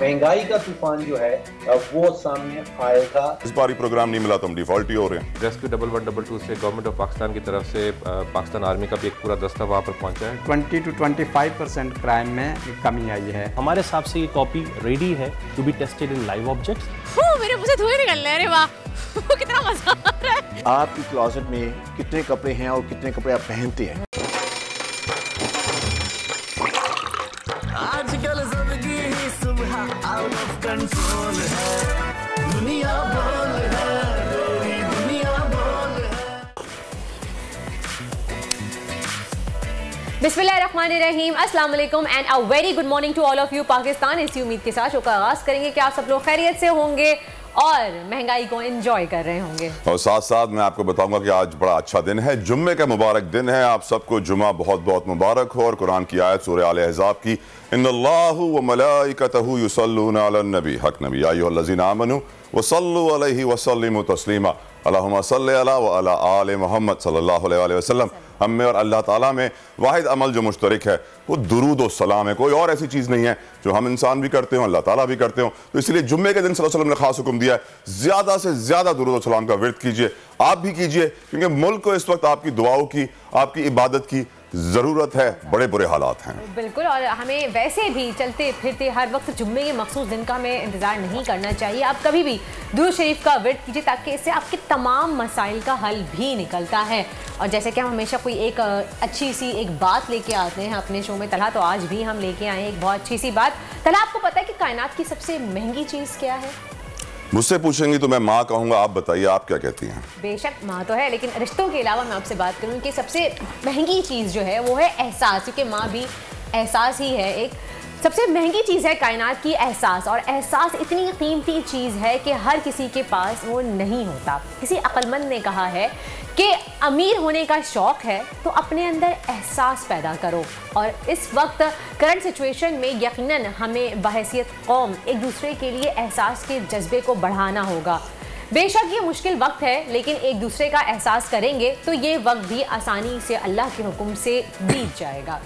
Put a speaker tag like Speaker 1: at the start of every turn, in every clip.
Speaker 1: महंगाई का तूफान जो है वो सामने आएगा।
Speaker 2: इस बार प्रोग्राम नहीं मिला तो हम डिफॉल्ट ही हो रहे हैं।
Speaker 3: रेस्क्यू 1122 से गवर्नमेंट ऑफ पाकिस्तान की तरफ से पाकिस्तान आर्मी का भी एक पूरा दस्ता वहाँ पर पहुँचा है।
Speaker 4: 20 to 25% क्राइम में कमी आई है।
Speaker 5: हमारे हिसाब से ये कॉपी रेडी है to be tested in live objects.
Speaker 6: मेरे मुंह से धुएं निकल रहे हैं। अरे वाह कितना मजा आ रहा है।
Speaker 7: आपकी क्लोजेट में कितने कपड़े हैं और कितने कपड़े आप पहनते हैं?
Speaker 8: आजकल जिंदगी ही सुबह आउट ऑफ कंट्रोल है, दुनिया बोल है, मेरी दुनिया बोल है।
Speaker 6: बिस्मिल्लाहिर्रहमानिर्रहीम, अस्सलाम वालेकुम and a very good morning to all of you Pakistan. इसी उम्मीद के साथ शो का आगाज करेंगे कि आप सब लोग खैरियत से होंगे और महंगाई को एंजॉय कर रहे होंगे। और
Speaker 2: साथ साथ मैं आपको बताऊंगा कि आज बड़ा अच्छा दिन है, जुम्मे का मुबारक दिन है। आप सबको जुम्मा बहुत बहुत मुबारक हो। और कुरान की आयत सूरह आल अहज़ाब की, इन्नल्लाहु व मलाइकतहु युसल्लूना अलन नबी, हक नबी, या अय्युहल्लज़ीना आमनू व सल्लु अलैहि व सल्लिमू तस्लीमा, अल्लाहुम्मा सल्लि अला व अला आले मोहम्मद सल्लल्लाहु अलैहि वसल्लम। हम में और अल्लाह ताला में वाहिद अमल जो मुश्तरक है वो दुरूद और सलाम है। कोई और ऐसी चीज़ नहीं है जो हम इंसान भी करते हो, अल्लाह ताला भी करते हो। तो इसलिए जुम्मे के दिन सल्लल्लाहु अलैहि वसल्लम ने खास हुक्म दिया है, ज़्यादा से ज़्यादा दुरूद और सलाम का विर्द कीजिए। आप भी कीजिए, क्योंकि मुल्क को इस वक्त आपकी दुआओं की, आपकी इबादत की ज़रूरत है। बड़े बुरे हालात हैं
Speaker 6: बिल्कुल। और हमें वैसे भी चलते फिरते हर वक्त जुम्मे के मखसूस दिन का हमें इंतज़ार नहीं करना चाहिए। आप कभी भी दुरूद शरीफ का विर्द कीजिए, ताकि इससे आपके तमाम मसाइल का हल भी निकलता है। और जैसे कि हम हमेशा कोई एक अच्छी सी एक बात लेके आते हैं अपने शो में तलहा, तो आज भी हम लेके आए एक बहुत अच्छी सी बात। तलहा, आपको पता है कि कायनात की सबसे महंगी चीज़ क्या है?
Speaker 2: मुझसे पूछेंगी तो मैं माँ कहूँगा, आप बताइए आप क्या कहती हैं?
Speaker 6: बेशक माँ तो है, लेकिन रिश्तों के अलावा मैं आपसे बात करूँ कि सबसे महंगी चीज़ जो है वो है एहसास, क्योंकि माँ भी एहसास ही है। एक सबसे महंगी चीज़ है कायनात की एहसास, और एहसास इतनी कीमती चीज़ है कि हर किसी के पास वो नहीं होता। किसी अक्लमंद ने कहा है कि अमीर होने का शौक़ है तो अपने अंदर एहसास पैदा करो। और इस वक्त करंट सिचुएशन में यकीनन हमें बहैसियत कौम एक दूसरे के लिए एहसास के जज्बे को बढ़ाना होगा। बेशक ये मुश्किल वक्त है, लेकिन एक दूसरे का एहसास करेंगे तो ये वक्त भी आसानी से अल्लाह के हुक्म से बीत जाएगा।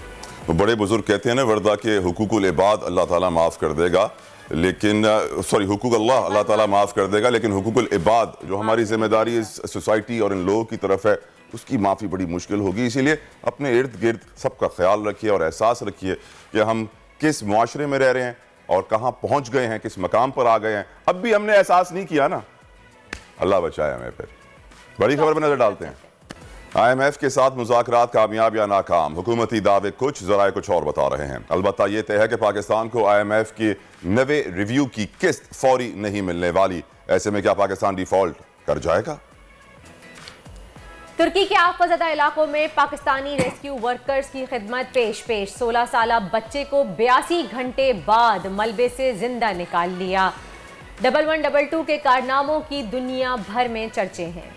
Speaker 2: तो बड़े बुजुर्ग कहते हैं ना वर्दा के हुकूकुल इबाद अल्लाह ताला माफ़ कर देगा, लेकिन सॉरी हुकूक अल्लाह ताला माफ़ कर देगा, लेकिन हुकूकुल इबाद जो हमारी जिम्मेदारी इस सोसाइटी और इन लोगों की तरफ है उसकी माफ़ी बड़ी मुश्किल होगी। इसीलिए अपने इर्द गिर्द सबका ख्याल रखिए और एहसास रखिए कि हम किस मुआशरे में रह रहे हैं और कहाँ पहुँच गए हैं, किस मकाम पर आ गए हैं। अब भी हमने एहसास नहीं किया ना, अल्लाह बचाए हमें। फिर बड़ी खबर पर नजर डालते हैं। IMF के साथ मुज़ाकरात कामयाब या नाकाम, हुकूमती दावे कुछ, ज़राए कुछ और बता रहे हैं। अलबत्ता ये तय है कि पाकिस्तान को IMF की नवे रिव्यू की किस्त फौरी नहीं मिलने वाली। ऐसे में क्या पाकिस्तान डिफॉल्ट कर जाएगा?
Speaker 6: तुर्की के आफतज़दा इलाकों में पाकिस्तानी रेस्क्यू वर्कर्स की खिदमत पेश 16 साल बच्चे को 82 घंटे बाद मलबे से जिंदा निकाल लिया। 1122 के कारनामों की दुनिया भर में चर्चे हैं।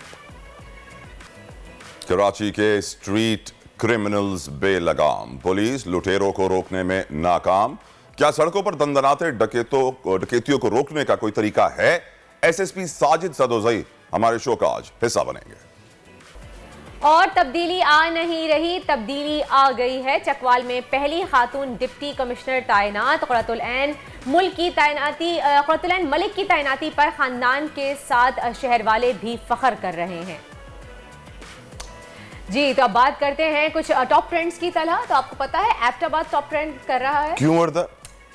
Speaker 2: कराची के स्ट्रीट क्रिमिनल्स बेलगाम, पुलिस लुटेरों को रोकने में नाकाम। क्या सड़कों पर दंदनाते डकैतियों को रोकने का कोई तरीका है? SSP साजिद सदोज़ई हमारे शो का आज हिस्सा बनेंगे।
Speaker 6: और तब्दीली आ नहीं रही, तब्दीली आ गई है। चकवाल में पहली खातून डिप्टी कमिश्नर तैनात। क़ुर्रतुल ऐन मलिक की तैनाती पर खानदान के साथ शहर वाले भी फख्र कर रहे हैं। जी, तो अब बात करते हैं कुछ टॉप ट्रेंड्स की तरह। तो आपको पता है एबटाबाद टॉप ट्रेंड कर रहा है।
Speaker 2: क्यों वर्दा?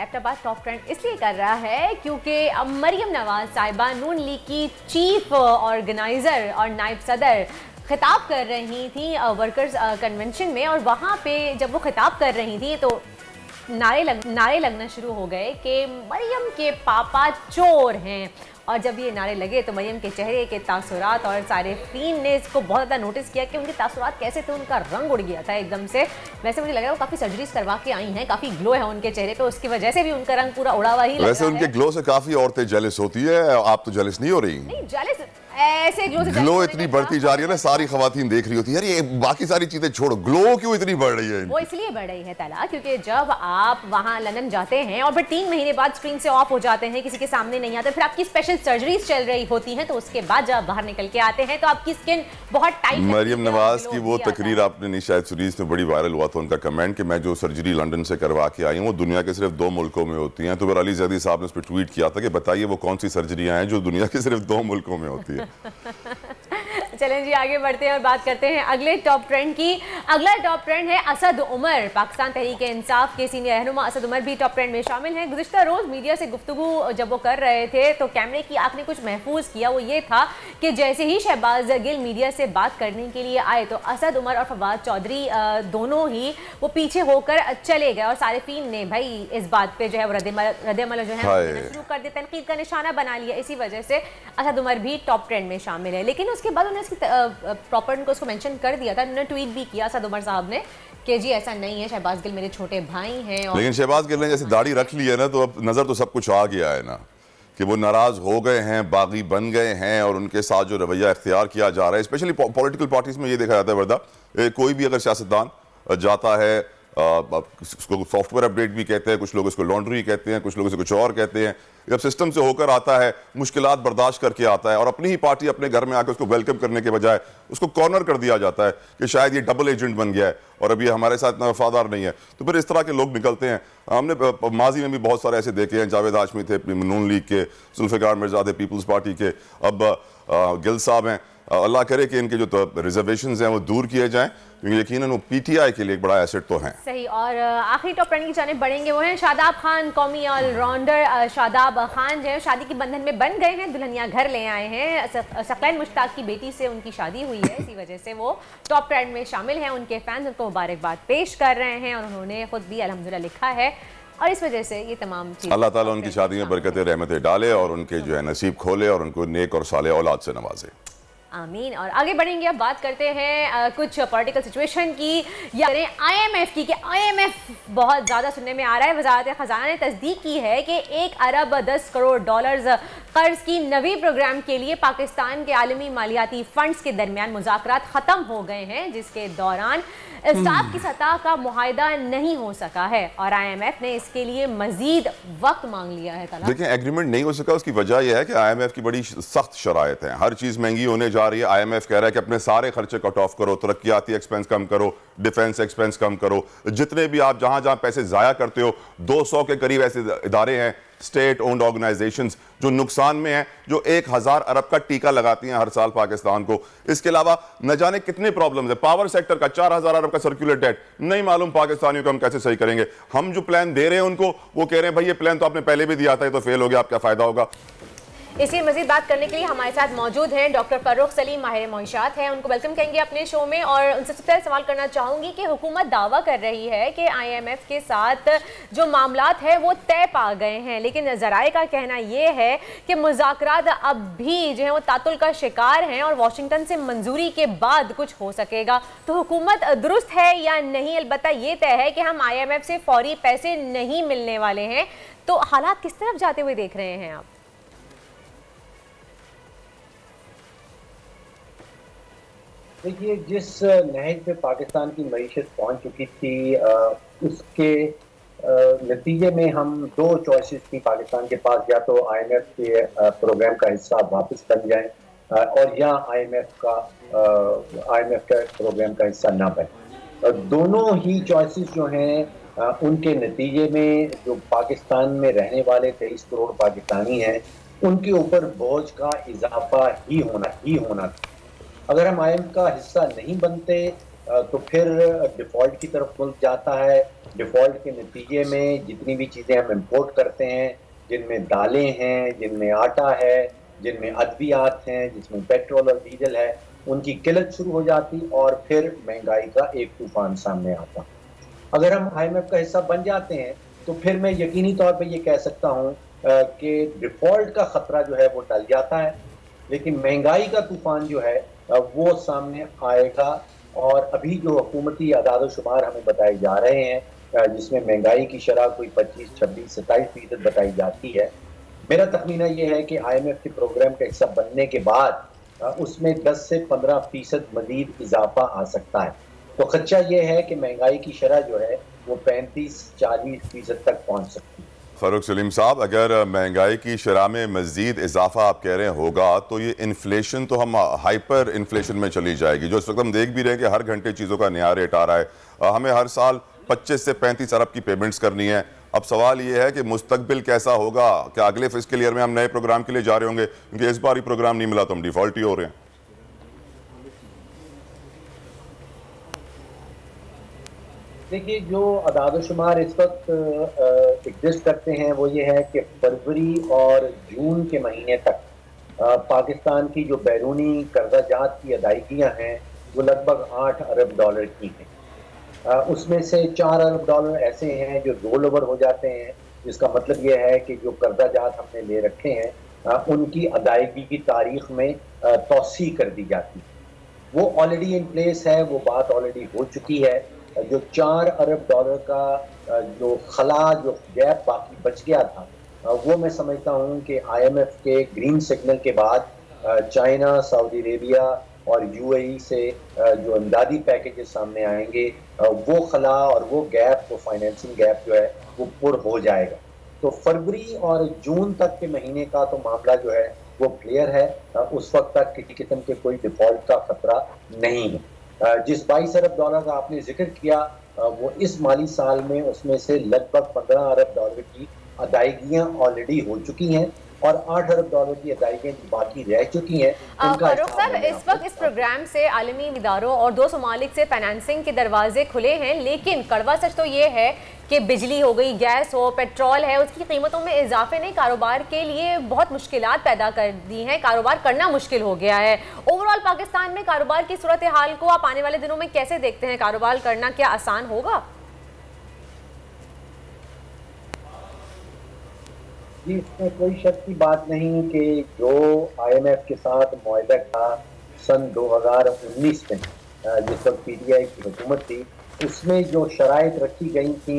Speaker 6: एबटाबाद टॉप ट्रेंड इसलिए कर रहा है क्योंकि मरियम नवाज साहिबा नून लीग की चीफ ऑर्गेनाइजर और नायब सदर खिताब कर रही थी वर्कर्स कन्वेंशन में। और वहाँ पे जब वो खिताब कर रही थी तो नारे लगना शुरू हो गए कि मरियम के पापा चोर हैं। और जब ये नारे लगे तो मरियम के चेहरे के तासुरात और सारिफीन ने इसको बहुत ज़्यादा नोटिस किया कि उनके तासुरात कैसे थे, उनका रंग उड़ गया था एकदम से। वैसे मुझे लग रहा है वो काफ़ी सर्जरीज करवा के आई हैं, काफ़ी ग्लो है उनके चेहरे पे, उसकी वजह से भी उनका रंग पूरा उड़ा हुआ ही लग रहा है।
Speaker 2: वैसे उनके ग्लो से काफ़ी औरतें जेलस होती है, आप तो जेलस नहीं हो रही?
Speaker 6: नहीं जेलस, ऐसे
Speaker 2: ग्लो इतनी बढ़ती जा रही है ना, सारी खवातीन देख रही होती है यार ये बाकी सारी चीजें छोड़ो, ग्लो क्यों इतनी बढ़ रही है?
Speaker 6: वो इसलिए बढ़ रही है ताला, क्योंकि जब आप वहां लंदन जाते हैं और फिर 3 महीने बाद स्क्रीन से ऑफ हो जाते हैं, किसी के सामने नहीं आते, फिर आपकी स्पेशल सर्जरीज चल रही होती हैं, तो उसके बाद जब बाहर निकल के आते हैं तो आपकी स्किन बहुत टाइट।
Speaker 2: मरियम नवाज की वो तकरीर आपने नहीं शायद सीरीज में बड़ी वायरल हुआ था, उनका कमेंट कि मैं जो सर्जरी लंदन से करवा के आई हूँ वो दुनिया के सिर्फ 2 मुल्कों में होती हैं। तो फिर अली ज़ैदी साहब ने उस पर ट्वीट किया था कि बताइए वो कौन सी सर्जरियां हैं जो दुनिया के सिर्फ 2 मुल्कों में होती है।
Speaker 6: चलें जी आगे बढ़ते हैं और बात करते हैं अगले टॉप ट्रेंड की। अगला टॉप ट्रेंड है असद उमर। पाकिस्तान तहरीक-ए-इंसाफ के सीनियर रहनुमा असद उमर भी टॉप ट्रेंड में शामिल हैं। गुज़िश्ता रोज़ मीडिया से गुफ्तगू जब वो कर रहे थे तो कैमरे की आंख ने कुछ महफूज किया, वो ये था कि जैसे ही शहबाज गिल मीडिया से बात करने के लिए आए तो असद उमर और फवाद चौधरी दोनों ही वो पीछे होकर चले गए और सारिफीन ने भाई इस बात पे जो है वो रद्द-ए-अमल जो है शुरू कर दिया, तनकीद का निशाना बना लिया। इसी वजह से असद उमर भी टॉप ट्रेंड में शामिल है। लेकिन उसके बाद उन्होंने प्रॉपर उनको उसको मेंशन कर दिया था, उन्होंने ट्वीट भी किया असद उमर साहब ने कि जी ऐसा नहीं है, शहबाज गिल मेरे छोटे भाई हैं। और
Speaker 2: लेकिन शहबाज गिल ने जैसे दाढ़ी रख ली है ना, तो अब नजर तो सब कुछ आ गया है ना कि वो नाराज हो गए हैं, बागी बन गए हैं और उनके साथ जो रवैया इख्तियार किया जा रहा है, स्पेशली पॉलिटिकल पार्टीज में ये देखा जाता है वर्दा, कोई भी अगर सियासतदान जाता है, उसको सॉफ्टवेयर अपडेट भी कहते हैं, कुछ लोग इसको लॉन्ड्री कहते हैं, कुछ लोग इसे कुछ और कहते हैं, जब सिस्टम से होकर आता है, मुश्किलात बर्दाश्त करके आता है और अपनी ही पार्टी अपने घर में आकर उसको वेलकम करने के बजाय उसको कॉर्नर कर दिया जाता है कि शायद ये डबल एजेंट बन गया है और अभी हमारे साथ इतना वफादार नहीं है, तो फिर इस तरह के लोग निकलते हैं। हमने माजी में भी बहुत सारे ऐसे देखे हैं, जावेद हाशमी थे नून लीग के, जुल्फ़िकार मिर्ज़ा थे पीपल्स पार्टी के, अब गिल साहब हैं। अल्लाह करे कि इनके जो तो रिजर्वेशंस हैं वो दूर किए जाएं, क्योंकि यकीनन वो पीटीआई के लिए एक बड़ा एसेट तो हैं।
Speaker 6: सही। और आखिरी टॉप ट्रेंड की जानिब बढ़ेंगे, वो हैं शादाब खान। कौमी ऑलराउंडर शादाब खान जो है शादी के बंधन में बन गए हैं, दुल्हनिया घर ले आए हैं। सकलैन मुश्ताक की बेटी से उनकी शादी हुई है, इसी वजह से वो टॉप ट्रेंड में शामिल हैं। उनके फैंस उनको मुबारकबाद पेश कर रहे हैं और उन्होंने खुद भी अल्हम्दुलिल्लाह लिखा है और इस वजह से ये तमाम चीज़
Speaker 2: अल्लाह ताला उनकी शादी में बरकतें रहमतें डाले और उनके जो है नसीब खोले और उनको नेक और साले औलाद से नवाजे।
Speaker 6: आमीन। और आगे बढ़ेंगे, अब बात करते हैं कुछ पॉलिटिकल सिचुएशन की या IMF की, कि IMF बहुत ज़्यादा सुनने में आ रहा है। वज़ारत ख़ज़ाना ने तस्दीक की है कि 1 अरब 10 करोड़ डॉलर्स कर्ज की नवी प्रोग्राम के लिए पाकिस्तान के आलमी मालियाती फंड्स के दरमियान मुज़ाकरात ख़त्म हो गए हैं, जिसके दौरान स्टाफ की सतह का मुआहदा नहीं हो सका है और IMF ने इसके लिए मजीद वक्त मांग लिया है।
Speaker 2: देखिए एग्रीमेंट नहीं हो सका, उसकी वजह यह है कि IMF की बड़ी सख्त शराइत है, हर चीज़ महंगी होने जा रही है। IMF कह रहा है कि अपने सारे खर्चे कट ऑफ करो, तरक्याती एक्सपेंस कम करो, डिफेंस एक्सपेंस कम करो, जितने भी आप जहां जहां पैसे ज़ाया करते हो, 200 के करीब ऐसे इदारे हैं स्टेट ओन्ड ऑर्गेनाइजेशंस जो नुकसान में हैं, जो 1000 अरब का टीका लगाती हैं हर साल पाकिस्तान को। इसके अलावा न जाने कितने प्रॉब्लम्स है, पावर सेक्टर का 4000 अरब का सर्कुलर डेट, नहीं मालूम पाकिस्तानियों को हम कैसे सही करेंगे। हम जो प्लान दे रहे हैं उनको, वो कह रहे हैं भाई ये प्लान तो आपने पहले भी दिया था, ये तो फेल हो गया, आपका फायदा होगा।
Speaker 6: इसकी मजीद बात करने के लिए हमारे साथ मौजूद हैं डॉक्टर फर्रुख सलीम, माहिर मईशात हैं, उनको वेलकम कहेंगे अपने शो में। और उनसे सबसे पहले सवाल करना चाहूँगी कि हुकूमत दावा कर रही है कि IMF के साथ जो मामलात है वो तय पा गए हैं, लेकिन ज़राए का कहना ये है कि मुज़ाकरात अब भी जो है वो तातुल का शिकार हैं और वाशिंगटन से मंजूरी के बाद कुछ हो सकेगा। तो हुकूमत दुरुस्त है या नहीं? अलबत्ता ये तय है कि हम IMF से फौरी पैसे नहीं मिलने वाले हैं। तो हालात किस तरफ जाते हुए देख रहे हैं आप?
Speaker 1: देखिए, जिस नहज पे पाकिस्तान की मईशत पहुंच चुकी थी उसके नतीजे में हम 2 चॉइसेस थी पाकिस्तान के पास, या तो IMF के प्रोग्राम का हिस्सा वापस बन जाएं और या IMF का प्रोग्राम का हिस्सा ना बने। दोनों ही चॉइसेस जो हैं उनके नतीजे में जो पाकिस्तान में रहने वाले 23 करोड़ पाकिस्तानी हैं उनके ऊपर बोझ का इजाफा ही होना था। अगर हम IMF का हिस्सा नहीं बनते तो फिर डिफ़ॉल्ट की तरफ मुल्क जाता है। डिफ़ॉल्ट के नतीजे में जितनी भी चीज़ें हम इंपोर्ट करते हैं, जिनमें दालें हैं, जिनमें आटा है, जिनमें अद्वियात हैं, जिसमें पेट्रोल और डीजल है, उनकी किल्लत शुरू हो जाती और फिर महंगाई का एक तूफान सामने आता। अगर हम IMF का हिस्सा बन जाते हैं तो फिर मैं यकीनी तौर पर यह कह सकता हूँ कि डिफ़ॉल्ट का ख़तरा जो है वो टल जाता है, लेकिन महंगाई का तूफान जो है वो सामने आएगा। और अभी जो हुकूमती अदाद शुमार हमें बताए जा रहे हैं जिसमें महंगाई की शरह कोई 25, 26, 27% बताई जाती है, मेरा तखमीना ये है कि IMF के प्रोग्राम का हिस्सा बनने के बाद उसमें 10 से 15% मजीद इजाफा आ सकता है। तो खदशा ये है कि महंगाई की शरह जो है वो 35-40% तक पहुंच सकती है।
Speaker 2: फ़ारूक सलीम साहब, अगर महंगाई की शरह में मज़ीद इजाफा आप कह रहे हैं होगा तो ये इन्फ्लेशन तो हम हाइपर इन्फ्लेशन में चली जाएगी, जो इस वक्त हम देख भी रहे हैं कि हर घंटे चीज़ों का नया रेट आ रहा है। हमें हर साल 25 से 35 अरब की पेमेंट्स करनी है। अब सवाल ये है कि मुस्तकबिल कैसा होगा, क्या अगले फिस्कल ईयर में हम नए प्रोग्राम के लिए जा रहे होंगे, क्योंकि इस बार ही प्रोग्राम नहीं मिला तो हम डिफॉल्ट ही हो रहे हैं।
Speaker 1: देखिए, जो अदाद शुमार इस वक्त एग्जिस्ट करते हैं वो ये है कि फरवरी और जून के महीने तक पाकिस्तान की जो बैरूनी कर्जा जात की अदायगियाँ हैं वो लगभग 8 अरब डॉलर की हैं। उसमें से 4 अरब डॉलर ऐसे हैं जो रोल ओवर हो जाते हैं, जिसका मतलब ये है कि जो कर्जा जात हमने ले रखे हैं उनकी अदायगी की तारीख में तौसी कर दी जाती है। वो ऑलरेडी इन प्लेस है, वो बात ऑलरेडी हो चुकी है। जो 4 अरब डॉलर का जो खला, जो गैप बाकी बच गया था, वो मैं समझता हूँ कि IMF के ग्रीन सिग्नल के बाद चाइना, सऊदी अरेबिया और UAE से जो इमदादी पैकेजेस सामने आएंगे, वो खला और वो गैप, वो फाइनेंसिंग गैप जो है वो पुर हो जाएगा। तो फरवरी और जून तक के महीने का तो मामला जो है वो क्लियर है। उस वक्त तक किसी किस्म के कोई डिफॉल्ट का खतरा नहीं है। जिस 22 अरब डॉलर का आपने जिक्र किया, वो इस माली साल में उसमें से लगभग 15 अरब डॉलर की अदायगियां ऑलरेडी हो चुकी हैं और 8 अरब डॉलर की अदायगियां बाकी रह चुकी हैं।
Speaker 6: फारूक साहब, इस वक्त इस प्रोग्राम से आलमी इदारों और 2 ममालिक से फाइनेंसिंग के दरवाजे खुले हैं, लेकिन कड़वा सच तो ये है कि बिजली हो गई, गैस हो, पेट्रोल है, उसकी कीमतों में इजाफे ने कारोबार के लिए बहुत मुश्किलात पैदा कर दी हैं। कारोबार करना मुश्किल हो गया है। ओवरऑल पाकिस्तान में कारोबार की सूरत हाल को आप आने वाले दिनों में कैसे देखते हैं? कारोबार करना क्या आसान होगा?
Speaker 1: जी, इसमें कोई शक की बात नहीं कि जो IMF के साथ मुआहदा था सन 2019 में, जिस वक्त PTI की हुकूमत थी, उसमें जो शराइत रखी गई थी,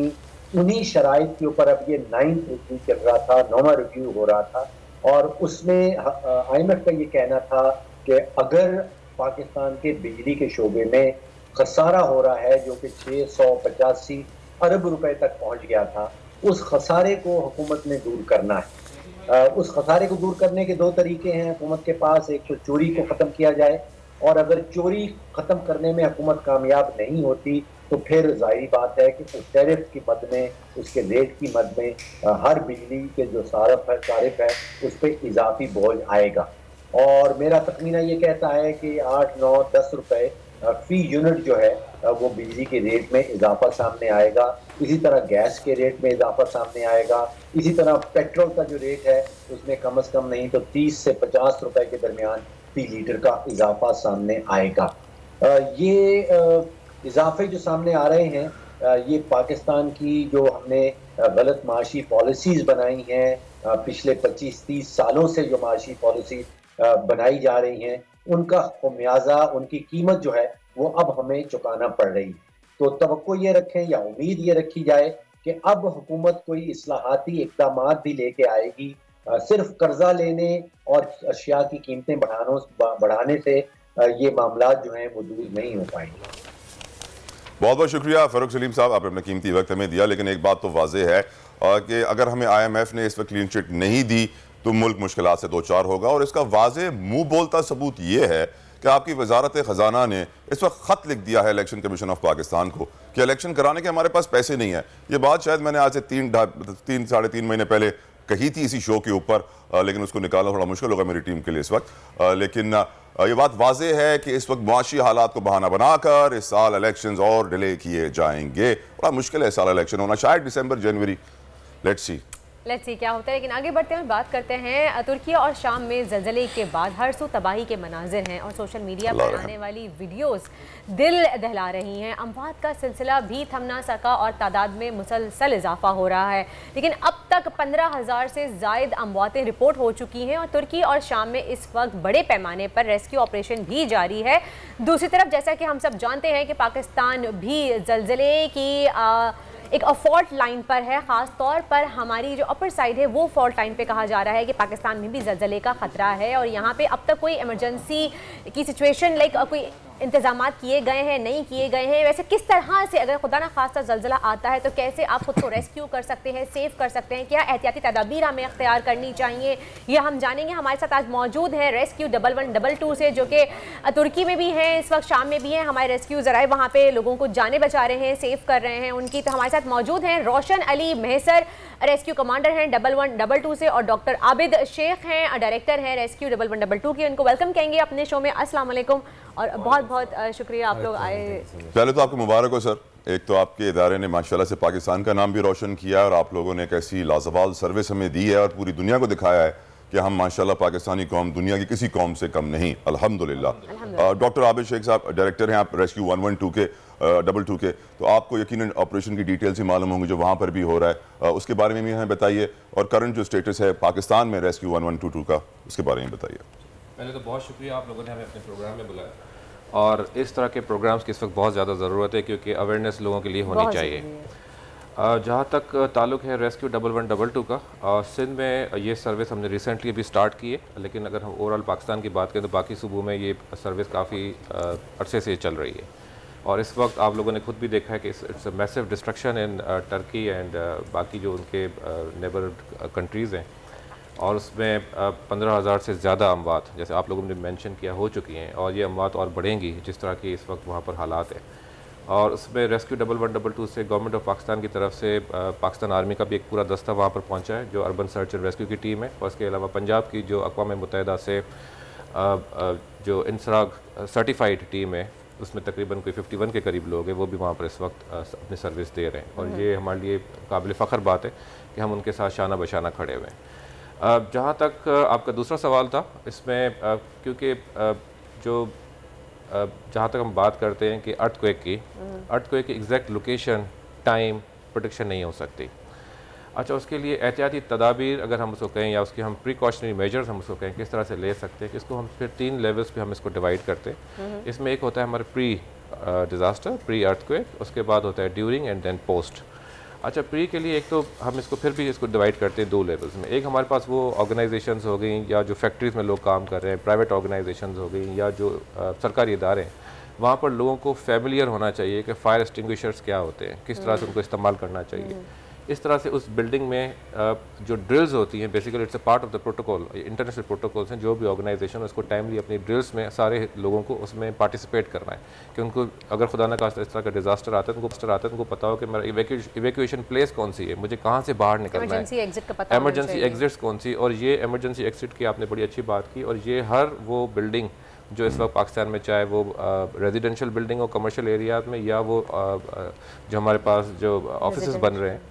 Speaker 1: उन्हीं शराइत के ऊपर अब ये 9th रिव्यू चल रहा था, 9वां रिव्यू हो रहा था। और उसमें IMF का ये कहना था कि अगर पाकिस्तान के बिजली के शोबे में खसारा हो रहा है जो कि 685 अरब रुपए तक पहुंच गया था, उस खसारे को हुकूमत ने दूर करना है। उस खसारे को दूर करने के 2 तरीके हैं हुकूमत के पास। एक तो चोरी को ख़त्म किया जाए, और अगर चोरी ख़त्म करने में हुकूमत कामयाब नहीं होती तो फिर जाहिर बात है कि उस टैरिफ की मद में, उसके रेट की मद में हर बिजली के जो तारिफ है उस पर इजाफी बोझ आएगा। और मेरा तखमीना ये कहता है कि 8, 9, 10 रुपए फी यूनिट जो है वो बिजली के रेट में इजाफा सामने आएगा। इसी तरह गैस के रेट में इजाफा सामने आएगा। इसी तरह पेट्रोल का जो रेट है उसमें कम से कम नहीं तो 30 से 50 रुपए के दरमियान फी लीटर का इजाफा सामने आएगा। ये इजाफे जो सामने आ रहे हैं, ये पाकिस्तान की जो हमने गलत माशी पॉलिसीज़ बनाई हैं, पिछले 25-30 सालों से जो माशी पॉलिसी बनाई जा रही हैं, उनका खमियाजा, उनकी कीमत जो है वो अब हमें चुकाना पड़ रही है। तो तवक्को ये रखें या उम्मीद ये रखी जाए कि अब हुकूमत कोई इस्लाहाती इक़दामात भी लेके आएगी। सिर्फ कर्जा लेने और अशिया की कीमतें बढ़ाने से ये मामला जो हैं वो दूर नहीं हो पाएंगे।
Speaker 2: बहुत बहुत शुक्रिया फ़ारूक सलीम साहब, आपने अपना कीमती वक्त हमें दिया। लेकिन एक बात तो वाज़ेह है कि अगर हमें IMF ने इस वक्त क्लीन चिट नहीं दी तो मुल्क मुश्किलात से 2-4 होगा। और इसका वाज़ेह मुंह बोलता सबूत ये है कि आपकी वजारत ख़जाना ने इस वक्त ख़त लिख दिया है इलेक्शन कमीशन ऑफ पाकिस्तान को कि इलेक्शन कराने के हमारे पास पैसे नहीं है। ये बात शायद मैंने आज से 3-3.5 महीने पहले कही थी इसी शो के ऊपर, लेकिन उसको निकालना थोड़ा मुश्किल होगा मेरी टीम के लिए इस वक्त। लेकिन ये बात वाज़ेह है कि इस वक्त मुआशी हालात को बहाना बनाकर इस साल इलेक्शंस और डिले किए जाएंगे। बड़ा मुश्किल है इस साल इलेक्शन होना, शायद दिसंबर, जनवरी। लेट्स सी
Speaker 6: क्या होता है। लेकिन आगे बढ़ते हुए बात करते हैं, तुर्की और शाम में ज़लज़ले के बाद हर सू तबाही के मनाजिर हैं और सोशल मीडिया पर आने वाली वीडियोस दिल दहला रही हैं। अमवात का सिलसिला भी थम ना सका और तादाद में मुसलसल इजाफा हो रहा है। लेकिन अब तक 15,000 से ज़ायद अमवातें रिपोर्ट हो चुकी हैं और तुर्की और शाम में इस वक्त बड़े पैमाने पर रेस्क्यू ऑपरेशन भी जारी है। दूसरी तरफ जैसा कि हम सब जानते हैं कि पाकिस्तान भी ज़लज़ले की एक फॉल्ट लाइन पर है, ख़ास तौर पर हमारी जो अपर साइड है वो फॉल्ट लाइन पे कहा जा रहा है कि पाकिस्तान में भी ज़लज़ले का ख़तरा है और यहाँ पे अब तक कोई इमरजेंसी की सिचुएशन लाइक कोई इंतजामात किए गए हैं, नहीं किए गए हैं। वैसे किस तरह से अगर खुदा ना खास्ता ज़लज़ला आता है तो कैसे आप खुद को रेस्क्यू कर सकते हैं, सेव कर सकते हैं, क्या एहतियाती तदाबीर हमें अख्तियार करनी चाहिए, यह हम जानेंगे। हमारे साथ आज मौजूद है रेस्क्यू 1112 से, जो कि तुर्की में भी हैं, इस वक्त शाम में भी हैं। हमारे रेस्क्यू ज़राए वहाँ पे लोगों को जाने बचा रहे हैं, सेव कर रहे हैं उनकी। तो हमारे साथ मौजूद हैं रोशन अली मेहसर, रेस्क्यू कमांडर हैं 1112 से, और डॉक्टर आबिद शेख हैं, डायरेक्टर हैं रेस्क्यू 1112 के। उनको वेलकम कहेंगे अपने शो में। अस्सलाम वालेकुम और बहुत बहुत शुक्रिया आप लोग आए।
Speaker 2: पहले तो आपको मुबारक हो सर, एक तो आपके इदारे ने माशाल्लाह से पाकिस्तान का नाम भी रोशन किया और आप लोगों ने एक ऐसी लाजवाब सर्विस हमें दी है और पूरी दुनिया को दिखाया है कि हम माशाल्लाह पाकिस्तानी कौम दुनिया की किसी कौम से कम नहीं, अल्हम्दुलिल्लाह। डॉक्टर आबिद शेख साहब डायरेक्टर हैं आप रेस्क्यू 112 के 22 के, तो आपको यकीनन ऑपरेशन की डिटेल्स ही मालूम होंगी जो वहाँ पर भी हो रहा है, उसके बारे में भी हमें बताइए और करंट जो स्टेटस है पाकिस्तान में रेस्क्यू 1122 का उसके बारे में बताइए।
Speaker 3: पहले तो बहुत शुक्रिया आप लोगों ने हमें अपने प्रोग्राम में बुलाया और इस तरह के प्रोग्राम्स की इस वक्त बहुत ज़्यादा ज़रूरत है क्योंकि अवेयरनेस लोगों के लिए होनी चाहिए। जहाँ तक ताल्लुक है रेस्क्यू 1112 का, सिंध में ये सर्विस हमने रिसेंटली अभी स्टार्ट की है, लेकिन अगर हम ओवरऑल पाकिस्तान की बात करें तो बाकी सूबों में ये सर्विस काफ़ी अरसे से चल रही है और इस वक्त आप लोगों ने खुद भी देखा है कि it's a massive destruction in Turkey and बाकी जो उनके नेबर कंट्रीज़ हैं और उसमें 15,000 से ज़्यादा अमवात, जैसे आप लोगों ने मेंशन किया, हो चुकी हैं और ये अमवात और बढ़ेंगी जिस तरह की इस वक्त वहाँ पर हालात है। और उसमें रेस्क्यू 1112 से गवर्नमेंट ऑफ पाकिस्तान की तरफ से पाकिस्तान आर्मी का भी एक पूरा दस्ता वहाँ पर पहुँचा है जो अर्बन सर्च एंड रेस्क्यू की टीम है, और उसके अलावा पंजाब की जो अक़वाम मुत्तहिदा से जो इंसराग सर्टिफाइड टीम है उसमें तकरीबन कोई 51 के करीब लोग हैं, वो भी वहाँ पर इस वक्त अपनी सर्विस दे रहे हैं और ये हमारे लिए काबिल फ़ख्र बात है कि हम उनके साथ शाना बशाना खड़े हुए हैं। जहाँ तक आपका दूसरा सवाल था इसमें, क्योंकि जो जहाँ तक हम बात करते हैं कि अर्थक्वेक की एग्जैक्ट लोकेशन, टाइम, प्रोटेक्शन नहीं हो सकती। अच्छा, उसके लिए एहतियाती तदाबीर अगर हम उसको कहें या उसके हम प्रिकॉशनरी मेजर्स हम उसको कहें किस तरह से ले सकते हैं, कि इसको हम फिर 3 लेवल्स पे हम इसको डिवाइड करते हैं। इसमें एक होता है हमारे प्री डिज़ास्टर, प्री अर्थक्वेक, उसके बाद होता है ड्यूरिंग एंड देन पोस्ट। अच्छा, प्री के लिए एक तो हम इसको फिर भी इसको डिवाइड करते हैं 2 लेवल्स में। एक हमारे पास वो ऑर्गेनाइजेशंस हो गई या जो फैक्ट्रीज़ में लोग काम कर रहे हैं, प्राइवेट ऑर्गेनाइजेशंस हो गई या जो सरकारी इदारे हैं, वहाँ पर लोगों को फेमिलियर होना चाहिए कि फायर एक्सटिंग्विशर्स क्या होते हैं, किस तरह से उनको इस्तेमाल करना चाहिए। इस तरह से उस बिल्डिंग में जो ड्रिल्स होती हैं, basically it's a part of the protocol, international protocols हैं, जो भी ऑर्गेनाइजेशन उसको टाइमली अपनी ड्रिल्स में सारे लोगों को उसमें पार्टिसिपेट करना है कि उनको अगर खुदा न खास्ता इस तरह का डिजास्टर आता है तो उनको पता हो कि मेरा इवैक्यूएशन प्लेस कौन सी है, मुझे कहाँ से बाहर निकलना है, एमरजेंसी एग्जिट्स कौन सी। और ये एमरजेंसी एग्जिट की आपने बड़ी अच्छी बात की, और ये हर वो बिल्डिंग जो इस वक्त पाकिस्तान में, चाहे वो रेजिडेंशियल बिल्डिंग हो कमर्शियल एरियाज में या वो जो हमारे पास जो ऑफिस बन रहे हैं,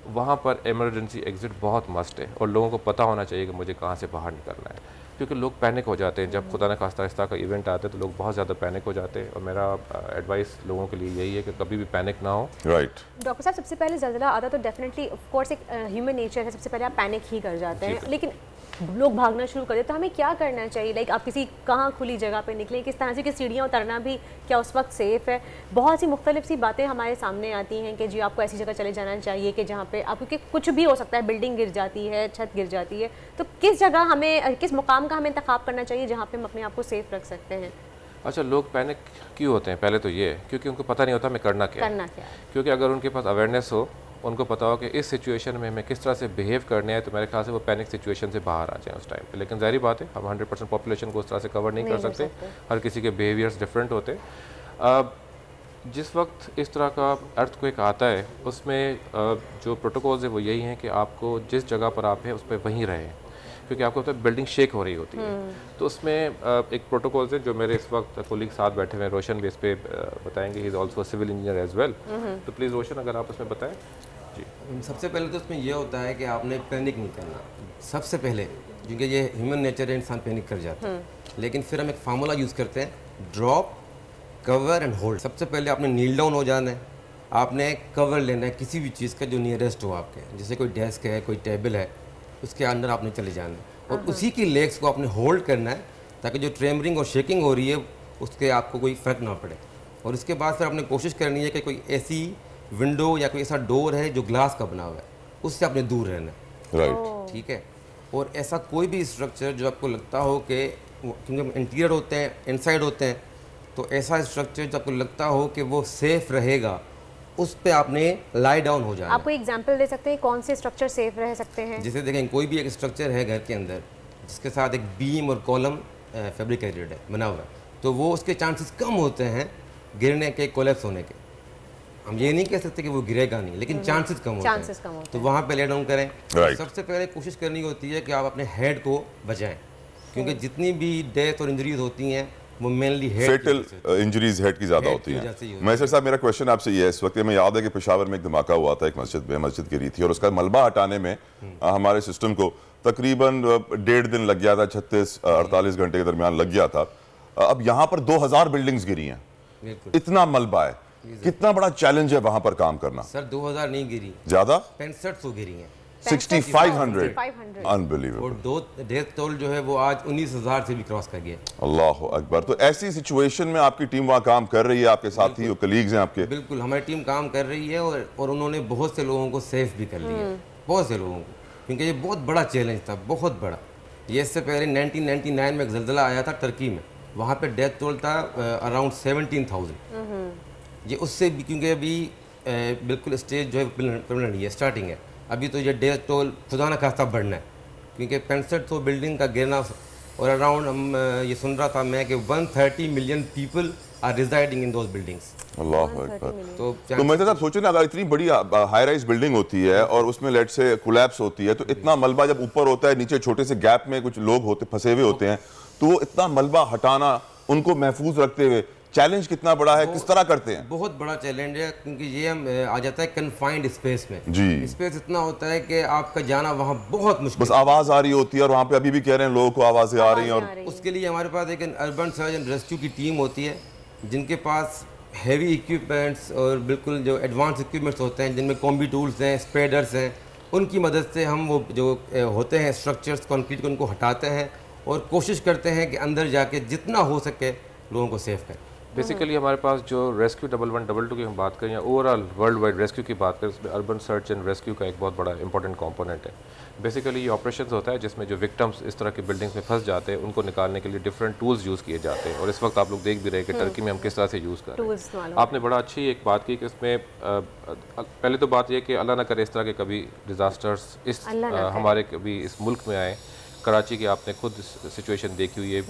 Speaker 3: वहाँ पर इमरजेंसी एग्जिट बहुत मस्ट है और लोगों को पता होना चाहिए कि मुझे कहाँ से बाहर निकलना है, क्योंकि लोग पैनिक हो जाते हैं जब खुदा न खास्ता इस तरह का इवेंट आता है, तो लोग बहुत ज़्यादा पैनिक हो जाते हैं। और मेरा एडवाइस लोगों के लिए यही है कि कभी भी पैनिक ना हो।
Speaker 2: राइट
Speaker 6: डॉक्टर साहब, सबसे पहले ज़लज़ला आता तो डेफिनेटली ऑफ कोर्स एक ह्यूमन नेचर है, सबसे पहले आप पैनिक ही कर जाते हैं, लेकिन लोग भागना शुरू कर देते, तो हमें क्या करना चाहिए? लाइक आप किसी कहाँ खुली जगह पे निकलें, किस तरह से कि सीढ़ियाँ उतरना भी क्या उस वक्त सेफ़ है? बहुत सी मुख्तलिफ सी बातें हमारे सामने आती हैं कि जी आपको ऐसी जगह चले जाना चाहिए कि जहाँ पे आप, क्योंकि कुछ भी हो सकता है, बिल्डिंग गिर जाती है, छत गिर जाती है, तो किस जगह हमें, किस मुकाम का हमें इंतखाब करना चाहिए जहाँ पर हम अपने आप को सेफ़ रख सकते हैं?
Speaker 3: अच्छा, लोग पैनिक क्यों होते हैं? पहले तो ये है क्योंकि उनको पता नहीं होता हमें करना क्या है। क्योंकि अगर उनके पास अवेयरनेस हो, उनको पता हो कि इस सिचुएशन में हमें किस तरह से बिहेव करने हैं, तो मेरे ख्याल से वो पैनिक सिचुएशन से बाहर आ जाएं उस टाइम पे। लेकिन ज़ाहिर बात है हम 100% पॉपुलेशन को उस तरह से कवर नहीं कर सकते, हर किसी के बिहेवियर्स डिफरेंट होते। जिस वक्त इस तरह का अर्थक्वेक आता है उसमें जो प्रोटोकॉल्स है वो यही हैं कि आपको जिस जगह पर आप हैं उस पर वहीं रहें, क्योंकि आपको पता है बिल्डिंग शेक हो रही होती है। तो उसमें एक प्रोटोकॉल्स है जो मेरे इस वक्त कोलीग साथ बैठे हुए हैं, रोशन भी इस पे बताएंगे, he is also civil engineer as well. तो प्लीज़ रोशन अगर आप उसमें बताएं। जी,
Speaker 9: सबसे पहले तो उसमें यह होता है कि आपने पैनिक नहीं करना सबसे पहले, क्योंकि ये ह्यूमन नेचर है, इंसान पैनिक कर जाता है। लेकिन फिर हम एक फार्मूला यूज़ करते हैं, ड्रॉप, कवर एंड होल्ड। सबसे पहले आपने नील डाउन हो जाना है, आपने कवर लेना है किसी भी चीज़ का जो नियरेस्ट हो आपके, जैसे कोई डेस्क है, कोई टेबल है, उसके अंदर आपने चले जाना है और उसी की लेग्स को आपने होल्ड करना है ताकि जो ट्रेमरिंग और शेकिंग हो रही है उसके आपको कोई फ़र्क ना पड़े। और उसके बाद फिर आपने कोशिश करनी है कि कोई ऐसी विंडो या कोई ऐसा डोर है जो ग्लास का बना हुआ है, उससे आपने दूर रहना है।
Speaker 2: राइट।
Speaker 9: ठीक है। और ऐसा कोई भी स्ट्रक्चर जो आपको लगता हो कि क्योंकि इंटीरियर होते हैं, इनसाइड होते हैं, तो ऐसा स्ट्रक्चर जो आपको लगता हो कि वो सेफ रहेगा, उस पे आपने लाई डाउन हो जाना।
Speaker 6: आप कोई एग्जांपल दे सकते हैं कौन से स्ट्रक्चर सेफ रह सकते हैं?
Speaker 9: जैसे देखें, कोई भी एक स्ट्रक्चर है घर के अंदर जिसके साथ एक बीम और कॉलम फैब्रिकेटेड है, बना हुआ है, तो वो उसके चांसेस कम होते हैं गिरने के, कोलैप्स होने के। हम ये नहीं कह सकते कि वो गिरेगा नहीं, लेकिन चांसेस कम होते हैं। तो वहाँ पे ले डाउन करें। सबसे पहले कोशिश करनी होती है कि आप अपने हेड को बचाएं, क्योंकि जितनी भी डेथ और इंजरीज होती हैं वो मेनली
Speaker 2: फेटल इंजरीज हेड की ज़्यादा होती हैं। मैसर साहब, मेरा क्वेश्चन आपसे ये है, इस वक्त मैं याद है कि पेशावर में एक धमाका हुआ था एक मस्जिद में, मस्जिद गिरी थी और उसका मलबा हटाने में हमारे सिस्टम को तकरीबन 1.5 दिन लग गया था, 36-48 घंटे के दरमियान लग गया था। अब यहाँ पर 2000 बिल्डिंग्स गिरी हैं, इतना मलबा है, कितना बड़ा चैलेंज है वहाँ पर काम करना?
Speaker 9: सर 2000 नहीं गिरी,
Speaker 2: ज़्यादा
Speaker 9: 6500 गिरी हैं,
Speaker 2: 6500, अनबिलीवेबल।
Speaker 9: और दो डेथ टोल जो है वो आज 19,000 से भी क्रॉस कर गया।
Speaker 2: अल्लाह अकबर। तो ऐसी सिचुएशन में आपकी टीम वहाँ काम कर रही है, आपके साथी और कलीग्स हैं आपके?
Speaker 9: बिल्कुल, हमारी टीम काम कर रही है और उन्होंने बहुत से लोगों को सेफ भी कर लिया, बहुत से लोगों को, क्योंकि ये बहुत बड़ा चैलेंज था, बहुत बड़ा। ये इससे पहले 1999 में एक ज़ल्ज़ला आया था टर्की में, वहाँ पे डेथ टोल था अराउंड 17,000। ये उससे भी, क्योंकि अभी बिल्कुल स्टेज जो है प्रिलिमिनरी है, स्टार्टिंग है, अभी तो ये डेथ टोल खुदा न खास्ता बढ़ना है, क्योंकि 6500 बिल्डिंग का गिरना, और अराउंड हम ये सुन रहा था मैं कि 130 million people are residing in those buildings.
Speaker 2: अल्लाह अकबर। तो मैं तो सोचो ना, अगर इतनी बड़ी हाई राइज बिल्डिंग होती है और उसमें लेट से कोलैप्स होती है, तो इतना मलबा जब ऊपर होता है, नीचे छोटे से गैप में कुछ लोग होते फंसे हुए होते हैं, तो वो इतना मलबा हटाना, उनको महफूज रखते हुए, चैलेंज कितना बड़ा है, किस तरह करते हैं?
Speaker 9: बहुत बड़ा चैलेंज है, क्योंकि ये हम आ जाता है कन्फाइंड स्पेस में।
Speaker 2: जी।
Speaker 9: स्पेस इतना होता है कि आपका जाना वहाँ बहुत मुश्किल,
Speaker 2: बस आवाज आ रही होती है, और वहाँ पे अभी भी कह रहे हैं लोगों को आवाजें आ रही हैं, और
Speaker 9: उसके लिए हमारे पास एक अर्बन सर्च एंड रेस्क्यू की टीम होती है, जिनके पास हैवी इक्विपमेंट्स और बिल्कुल जो एडवांस इक्विपमेंट्स होते हैं, जिनमें कॉम्बी टूल्स हैं, स्प्रेडर्स हैं, उनकी मदद से हम वो जो होते हैं स्ट्रक्चर्स कंक्रीट को, उनको हटाते हैं और कोशिश करते हैं कि अंदर जाके जितना हो सके लोगों को सेफ करें।
Speaker 3: बेसिकली हमारे पास जो रेस्क्यू 1112 की हम बात करें या ओवरऑल वर्ल्ड वाइड रेस्क्यू की बात करें, उसमें अर्बन सर्च एंड रेस्क्यू का एक बहुत बड़ा इंपॉर्टेंट कंपोनेंट है। बेसिकली ये ऑपरेशंस होता है जिसमें जो विक्टिम्स इस तरह की बिल्डिंग्स में फंस जाते हैं, उनको निकालने के लिए डिफरेंट टूल्स यूज़ किए जाते हैं, और इस वक्त आप लोग देख भी रहे हैं कि टर्की में हम किस तरह से यूज़ कर रहे हैं। आपने बड़ा अच्छी एक बात की कि इसमें पहले तो बात यह कि अल्लाह ना करे इस तरह के कभी डिज़ास्टर्स इस हमारे कभी इस मुल्क में आए। कराची की आपने खुद सिचुएशन देखी हुई है,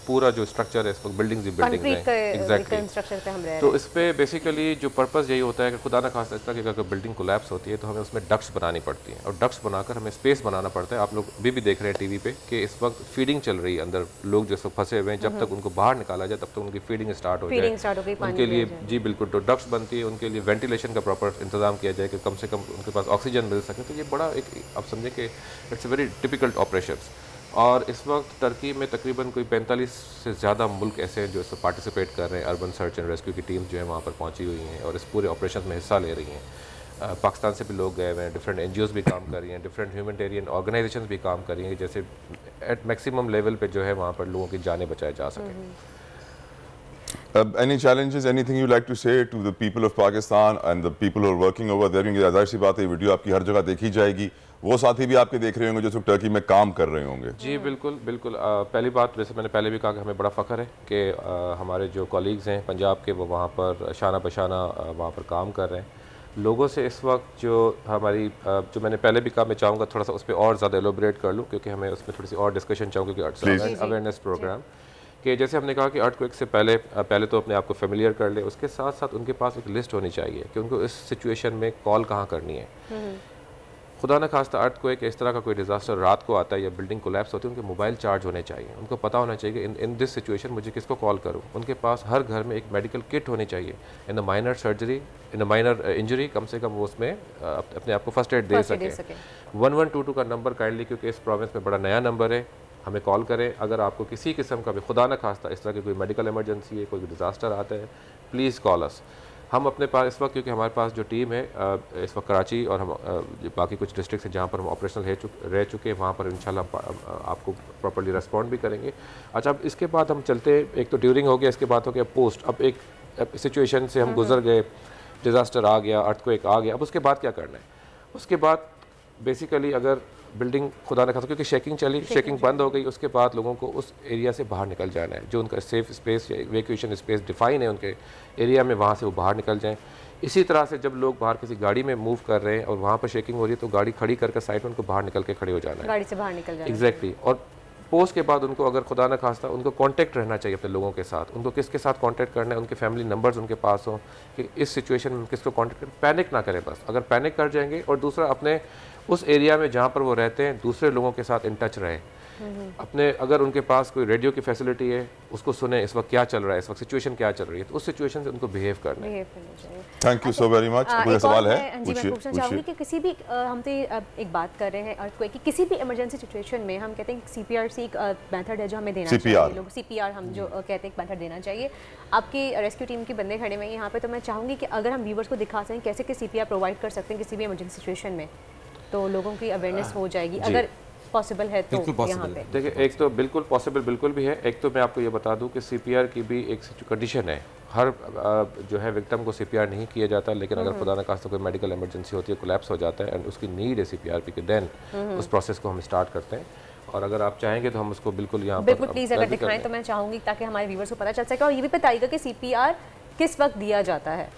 Speaker 3: पूरा जो स्ट्रक्चर है इस वक्त बिल्डिंग्स ही बिल्डिंग्स हैं, एग्जैक्टली। तो इस पे बेसिकली जो पर्पस यही होता है कि खुदा ना खास्ता इस तरह की अगर बिल्डिंग कोलैप्स होती है तो हमें उसमें डक्ट्स बनानी पड़ती हैं, और डक्ट्स बनाकर हमें स्पेस बनाना पड़ता है। आप लोग भी देख रहे हैं टीवी पे कि इस वक्त फीडिंग चल रही है, अंदर लोग जो सब फंसे हुए हैं, जब तक उनको बाहर निकाला जाए तब तक उनकी फीडिंग स्टार्ट हो जाए, उनके लिए जी बिल्कुल तो डक्ट्स बनती है, उनके लिए वेंटिलेशन का प्रॉपर इंतजाम किया जाए कि कम से कम उनके पास ऑक्सीजन मिल सके। तो ये बड़ा एक आप समझें कि it's a very typical operation. और इस वक्त टर्की में तकरीबन कोई 45 से ज़्यादा मुल्क ऐसे हैं जो इसमें पार्टिसिपेट कर रहे हैं। अर्बन सर्च एंड रेस्क्यू की टीम जो है वहाँ पर पहुँची हुई हैं और इस पूरे ऑपरेशन में हिस्सा ले रही हैं। पाकिस्तान से भी लोग गए हुए हैं, डिफरेंट NGOs भी काम कर रही हैं, डिफरेंट ह्यूमैनिटेरियन ऑर्गेनाइजेशंस भी काम कर रही हैं, जैसे एट मैक्सिमम लेवल पे जो है वहाँ पर लोगों की जानें बचाए जा सकें।
Speaker 2: Any challenges, anything you like to say to the people of Pakistan and the people who are working over there? क्योंकि ज़ाहिर सी बात है वीडियो आपकी हर जगह देखी जाएगी, वो साथी भी आपके देख रहे होंगे जो टर्की में काम कर रहे होंगे।
Speaker 3: जी बिल्कुल बिल्कुल। पहली बात, जैसे मैंने पहले भी कहा कि हमें बड़ा फ़ख्र है कि हमारे जो कॉलीग्स हैं पंजाब के, वो वहाँ पर शाना बशाना वहाँ पर काम कर रहे हैं। लोगों से इस वक्त जो हमारी जो मैंने पहले भी कहा, मैं चाहूँगा थोड़ा सा उस पर और ज़्यादा एलोबरेट कर लूँ, क्योंकि हमें उसमें थोड़ी सी और डिस्कशन चाहूँगी कि अवेयरनेस प्रोग्राम कि जैसे हमने कहा कि अर्थक्वेक से पहले तो अपने आप को फेमिलियर कर ले, उसके साथ साथ उनके पास एक लिस्ट होनी चाहिए कि उनको इस सिचुएशन में कॉल कहाँ करनी है। खुदा न खास्ता अर्थक्वेक इस तरह का कोई डिज़ास्टर रात को आता है या बिल्डिंग कोलैप्स होती है, उनके मोबाइल चार्ज होने चाहिए, उनको पता होना चाहिए कि इन दिस सिचुएशन मुझे किसको कॉल करूँ। उनके पास हर घर में एक मेडिकल किट होनी चाहिए, in a minor surgery, in a minor injury, कम से कम वो उसमें अपने आप को फर्स्ट एड दे सके। 1122 का नंबर काइंडली, क्योंकि इस प्रोविंस में बड़ा नया नंबर है, हमें कॉल करें अगर आपको किसी किस्म का भी खुदा न खास्ता इस तरह की कोई मेडिकल इमरजेंसी है, कोई डिज़ास्टर आता है, प्लीज़ कॉल अस। हम अपने पास इस वक्त, क्योंकि हमारे पास जो टीम है इस वक्त कराची और हम बाकी कुछ डिस्ट्रिक्ट हैं जहाँ पर हम ऑपरेशनल रह चुके हैं, वहाँ पर इंशाल्लाह आपको प्रॉपर्ली रिस्पॉन्ड भी करेंगे। अच्छा, अब इसके बाद हम चलते, एक तो ड्यूरिंग हो गया, इसके बाद हो गया पोस्ट। अब एक सिचुएशन से हम गुजर गए डिज़ास्टर आ गया, अर्थक्वेक आ गया, अब उसके बाद क्या करना है? उसके बाद बेसिकली अगर बिल्डिंग खुदा न खास्ता क्योंकि शेकिंग चली, शेकिंग बंद हो गई, उसके बाद लोगों को उस एरिया से बाहर निकल जाना है। जो उनका सेफ स्पेस या इवैक्यूएशन स्पेस डिफाइन है उनके एरिया में, वहाँ से वो बाहर निकल जाएँ। इसी तरह से जब लोग बाहर किसी गाड़ी में मूव कर रहे हैं और वहाँ पर शेकिंग हो रही है तो गाड़ी खड़ी करके साइड में उनको बाहर निकल के खड़े हो जाना है,
Speaker 6: गाड़ी से बाहर निकल जाना है।
Speaker 3: एग्जैक्टली। और पोस्ट के बाद उनको अगर खुदा न खास्ता उनको कांटेक्ट रहना चाहिए अपने लोगों के साथ, उनको किसके साथ कांटेक्ट करना है, उनके फैमिली नंबर्स उनके पास हों कि इस सिचुएशन में किसको कांटेक्ट करें। पैनिक ना करें बस, अगर पैनिक कर जाएंगे और दूसरा अपने उस एरिया में जहाँ पर वो रहते हैं दूसरे लोगों के साथ इन टच रहें। अपने अगर उनके पास कोई रेडियो की फैसिलिटी है उसको सुने, इस वक्त क्या चल रहा है, इस वक्त सिचुएशन क्या चल रही है, तो उस सिचुएशन से उनको बिहेव करना है।
Speaker 2: Thank you so very much. कोई सवाल है?
Speaker 6: जी मैं पूछना चाहूँगी कि किसी भी हम तो एक बात कर रहे हैं अर्थक्वेक की, किसी भी इमरजेंसी सिचुएशन में हम कहते हैं CPR एक मेथड है जो हमें देना चाहिए, लोग CPR हम जो कहते हैं एक मेथड देना चाहिए। आपकी रेस्क्यू टीम के बंदे खड़े हुए हैं यहाँ पे, तो मैं चाहूँगी कि अगर हम व्यूवर्स को दिखा सकें कैसे कि CPR प्रोवाइड कर सकते हैं किसी भी इमरजेंसी सिचुएशन में, तो लोगों की अवेयरनेस हो जाएगी अगर पॉसिबल है तो यहाँ पे।
Speaker 3: देखिए, एक तो बिल्कुल पॉसिबल बिल्कुल भी है। एक तो मैं आपको ये बता दूं कि CPR की भी एक कंडीशन है, हर जो है विक्टिम को CPR नहीं किया जाता, लेकिन अगर खुदा न खास्ता कोई मेडिकल इमरजेंसी होती है, कोलैप्स हो जाता है एंड उसकी नीड है CPR की, देन उस प्रोसेस को हम स्टार्ट करते हैं। और अगर आप चाहेंगे तो हम उसको बिल्कुल यहाँ
Speaker 6: बिल्कुल प्लीज़ अगर दिखाएं तो मैं चाहूँगी ताकि हमारे व्यूवर्स को पता चल सके। और ये भी बताइएगा कि CPR किस वक्त दिया जाता है?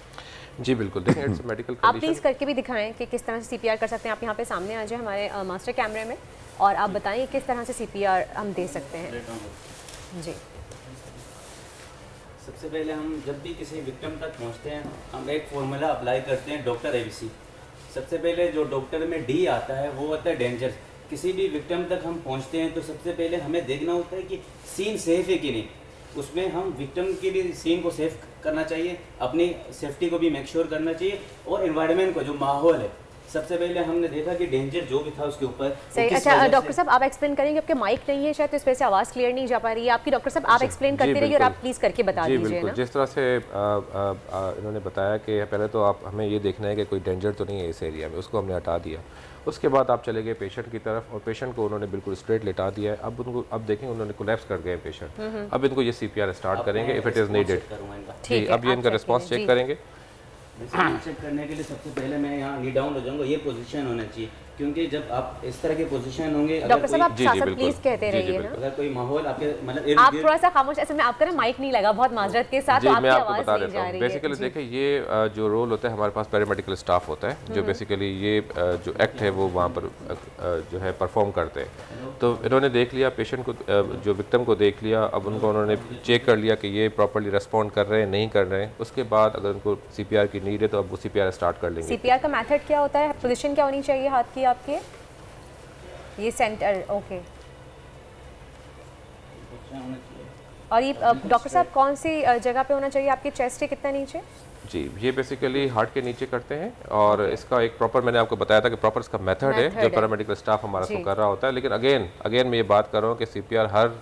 Speaker 3: जी बिल्कुल, देखिए इट्स मेडिकल
Speaker 6: आप प्लीज़ करके भी दिखाएं कि किस तरह से CPR कर सकते हैं। आप यहाँ पे सामने आ जाए हमारे मास्टर कैमरे में और आप बताएं किस तरह से CPR हम दे सकते हैं। जी,
Speaker 10: सबसे पहले हम जब भी किसी विक्टिम तक पहुँचते हैं हम एक फॉर्मूला अप्लाई करते हैं, डॉक्टर ABC। सबसे पहले जो डॉक्टर में D आता है वो होता है डेंजर। किसी भी विक्टिम तक हम पहुँचते हैं तो सबसे पहले हमें देखना होता है कि सीन सेफ है कि नहीं। उसमें हम विक्टिम के भी सीन को सेफ करना चाहिए, अपनी सेफ्टी को भी मेक श्योर करना चाहिए और एनवायरनमेंट को, जो माहौल है, सबसे पहले हमने देखा कि डेंजर जो भी था उसके ऊपर।
Speaker 6: सही। अच्छा डॉक्टर साहब आप एक्सप्लेन करेंगे, आपके माइक नहीं है शायद तो इस वजह से आवाज़ क्लियर नहीं जा पा रही है आपकी। डॉक्टर साहब आप एक्सप्लेन करते रहिए और आप प्लीज़ करके बता दीजिए ना।
Speaker 3: जिस तरह से इन्होंने बताया कि पहले तो आप हमें ये देखना है कि कोई डेंजर तो नहीं है इस एरिया में, उसको हमने हटा दिया। उसके बाद आप चले गए पेशेंट की तरफ और पेशेंट को उन्होंने बिल्कुल स्ट्रेट लेटा दिया है। अब उनको अब देखेंगे उन्होंने कोलैप्स कर गए पेशेंट, अब इनको ये CPR स्टार्ट करेंगे इफ़ इट इज़ नीडेड। ठीक है, अब ये इनका रिस्पॉन्स चेक करेंगे।
Speaker 10: चेक करने के लिए सबसे पहले मैं यहाँ नी डाउन हो जाऊँगा, ये पोजीशन होना चाहिए, क्योंकि जब आप इस तरह के पोजीशन होंगे,
Speaker 6: डॉक्टर साहब आप साथ प्लीज कहते रहिए ना,
Speaker 10: अगर कोई माहौल आपके मतलब
Speaker 6: आप थोड़ा सा खामोश, ऐसे में आपका ना माइक नहीं लगा, बहुत माजरत के साथ, तो आपकी आवाज नहीं जा रही है।
Speaker 3: बेसिकली देखिए ये जो रोल होता है हमारे पास पैरामेडिकल स्टाफ होता है जो बेसिकली ये जो एक्ट है वो वहाँ पर जो है परफॉर्म करते हैं। तो इन्होंने देख लिया पेशेंट को, जो विक्टिम को देख लिया, अब उनको उन्होंने चेक कर लिया कि ये प्रॉपर्ली रेस्पॉन्ड कर रहे हैं नहीं कर रहे हैं। उसके बाद अगर उनको CPR की नीड है तो अब वो CPR स्टार्ट कर लेंगे।
Speaker 6: CPR का मेथड क्या होता है, पोजीशन क्या होनी चाहिए हाथ की आपके? ये सेंटर, ओके। और ये डॉक्टर साहब कौन सी जगह पे होना चाहिए आपके चेस्ट के कितना नीचे?
Speaker 3: जी ये बेसिकली हार्ट के नीचे करते हैं और इसका एक प्रॉपर, मैंने आपको बताया था कि प्रॉपर इसका मेथड है जो पैरामेडिकल स्टाफ हमारा को कर रहा होता है। लेकिन अगेन मैं ये बात कर रहा हूँ कि CPR हर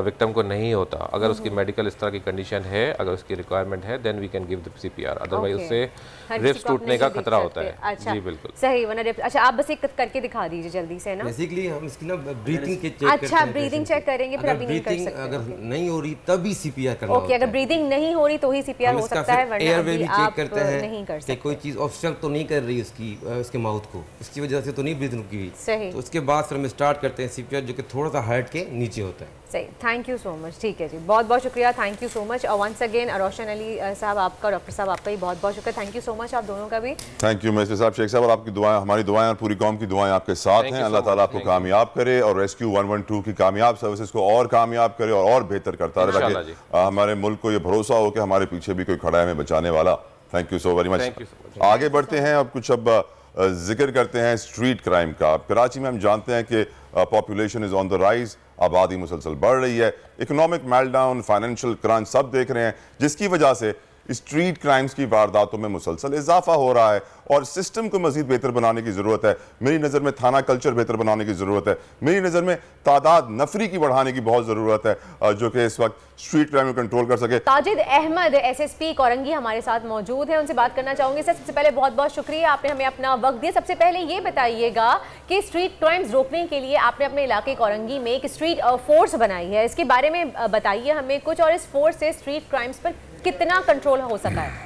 Speaker 3: विक्टिम को नहीं होता। अगर उसकी मेडिकल इस तरह की कंडीशन है, अगर उसकी रिक्वायरमेंट है, then we can give the CPR, otherwise उससे रिब्स टूटने का खतरा होता है।
Speaker 6: अच्छा,
Speaker 3: जी बिल्कुल
Speaker 6: सही, वरना रिब्स। अच्छा आप बस एक करके दिखा दीजिए जल्दी से ना।
Speaker 9: बेसिकली हम इसकी ना ब्रीथिंग के चेक करते हैं।
Speaker 6: अच्छा ब्रीदिंग चेक करेंगे, फिर अभी नहीं कर सकते।
Speaker 9: अगर नहीं हो रही तभी CPR करना होता है।
Speaker 6: ओके, अगर ब्रीदिंग नहीं हो रही तो ही CPR हो सकता है, वरना
Speaker 9: एयरवे भी चेक करते हैं
Speaker 6: नहीं कर सकते।
Speaker 9: कोई चीज ऑब्स्ट्रक्ट तो नहीं कर रही उसके माउथ को, इसकी वजह से तो नहीं ब्रीथ रुकी हुई।
Speaker 6: सही।
Speaker 9: तो उसके बाद फिर हम स्टार्ट करते हैं CPR, जो कि थोड़ा सा हार्ट के नीचे होता है।
Speaker 6: सही, थैंक यू सो मच। ठीक है जी, बहुत बहुत शुक्रिया, थैंक यू सो मच। और वंस अगेन रोशन अली साहब आपका, डॉक्टर साहब आपका भी बहुत बहुत शुक्रिया, थैंक यू सो मच आप दोनों का भी।
Speaker 2: थैंक यू मिस्टर साहब, शेख साहब, और आपकी दुआएं, हमारी दुआएं और पूरी कौम की दुआएं आपके साथ हैं। अल्लाह ताला आपको कामयाब करे और रेस्क्यू 112 की कामयाब सर्विसेज को और कामयाब करे और बेहतर करता रहे, ताकि हमारे मुल्क को ये भरोसा हो कि हमारे पीछे भी कोई खड़ा है हमें बचाने वाला। Thank you so very much. आगे बढ़ते हैं, अब कुछ अब जिक्र करते हैं स्ट्रीट क्राइम का। कराची में हम जानते हैं कि population is on the rise, आबादी मुसलसल बढ़ रही है, इकोनॉमिक मेल्टडाउन, फाइनेंशियल क्रंच सब देख रहे हैं, जिसकी वजह से स्ट्रीट क्राइम्स की वारदातों में मुसलसल इजाफा हो रहा है और सिस्टम को मजीद बेहतर बनाने की ज़रूरत है। मेरी नज़र में थाना कल्चर बेहतर बनाने की ज़रूरत है, मेरी नज़र में तादाद नफरी की बढ़ाने की बहुत ज़रूरत है जो कि इस वक्त स्ट्रीट क्राइम को कंट्रोल कर सके।
Speaker 6: ताजिद अहमद SSP कोरंगी हमारे साथ मौजूद है, उनसे बात करना चाहूँगी। सर सबसे पहले बहुत बहुत शुक्रिया, आपने हमें अपना वक्त दिया। सबसे पहले ये बताइएगा कि स्ट्रीट क्राइम्स रोकने के लिए आपने अपने इलाके कोरंगी में एक स्ट्रीट फोर्स बनाई है, इसके बारे में बताइए हमें कुछ, और इस फोर्स से स्ट्रीट क्राइम्स पर कितना कंट्रोल हो सका है?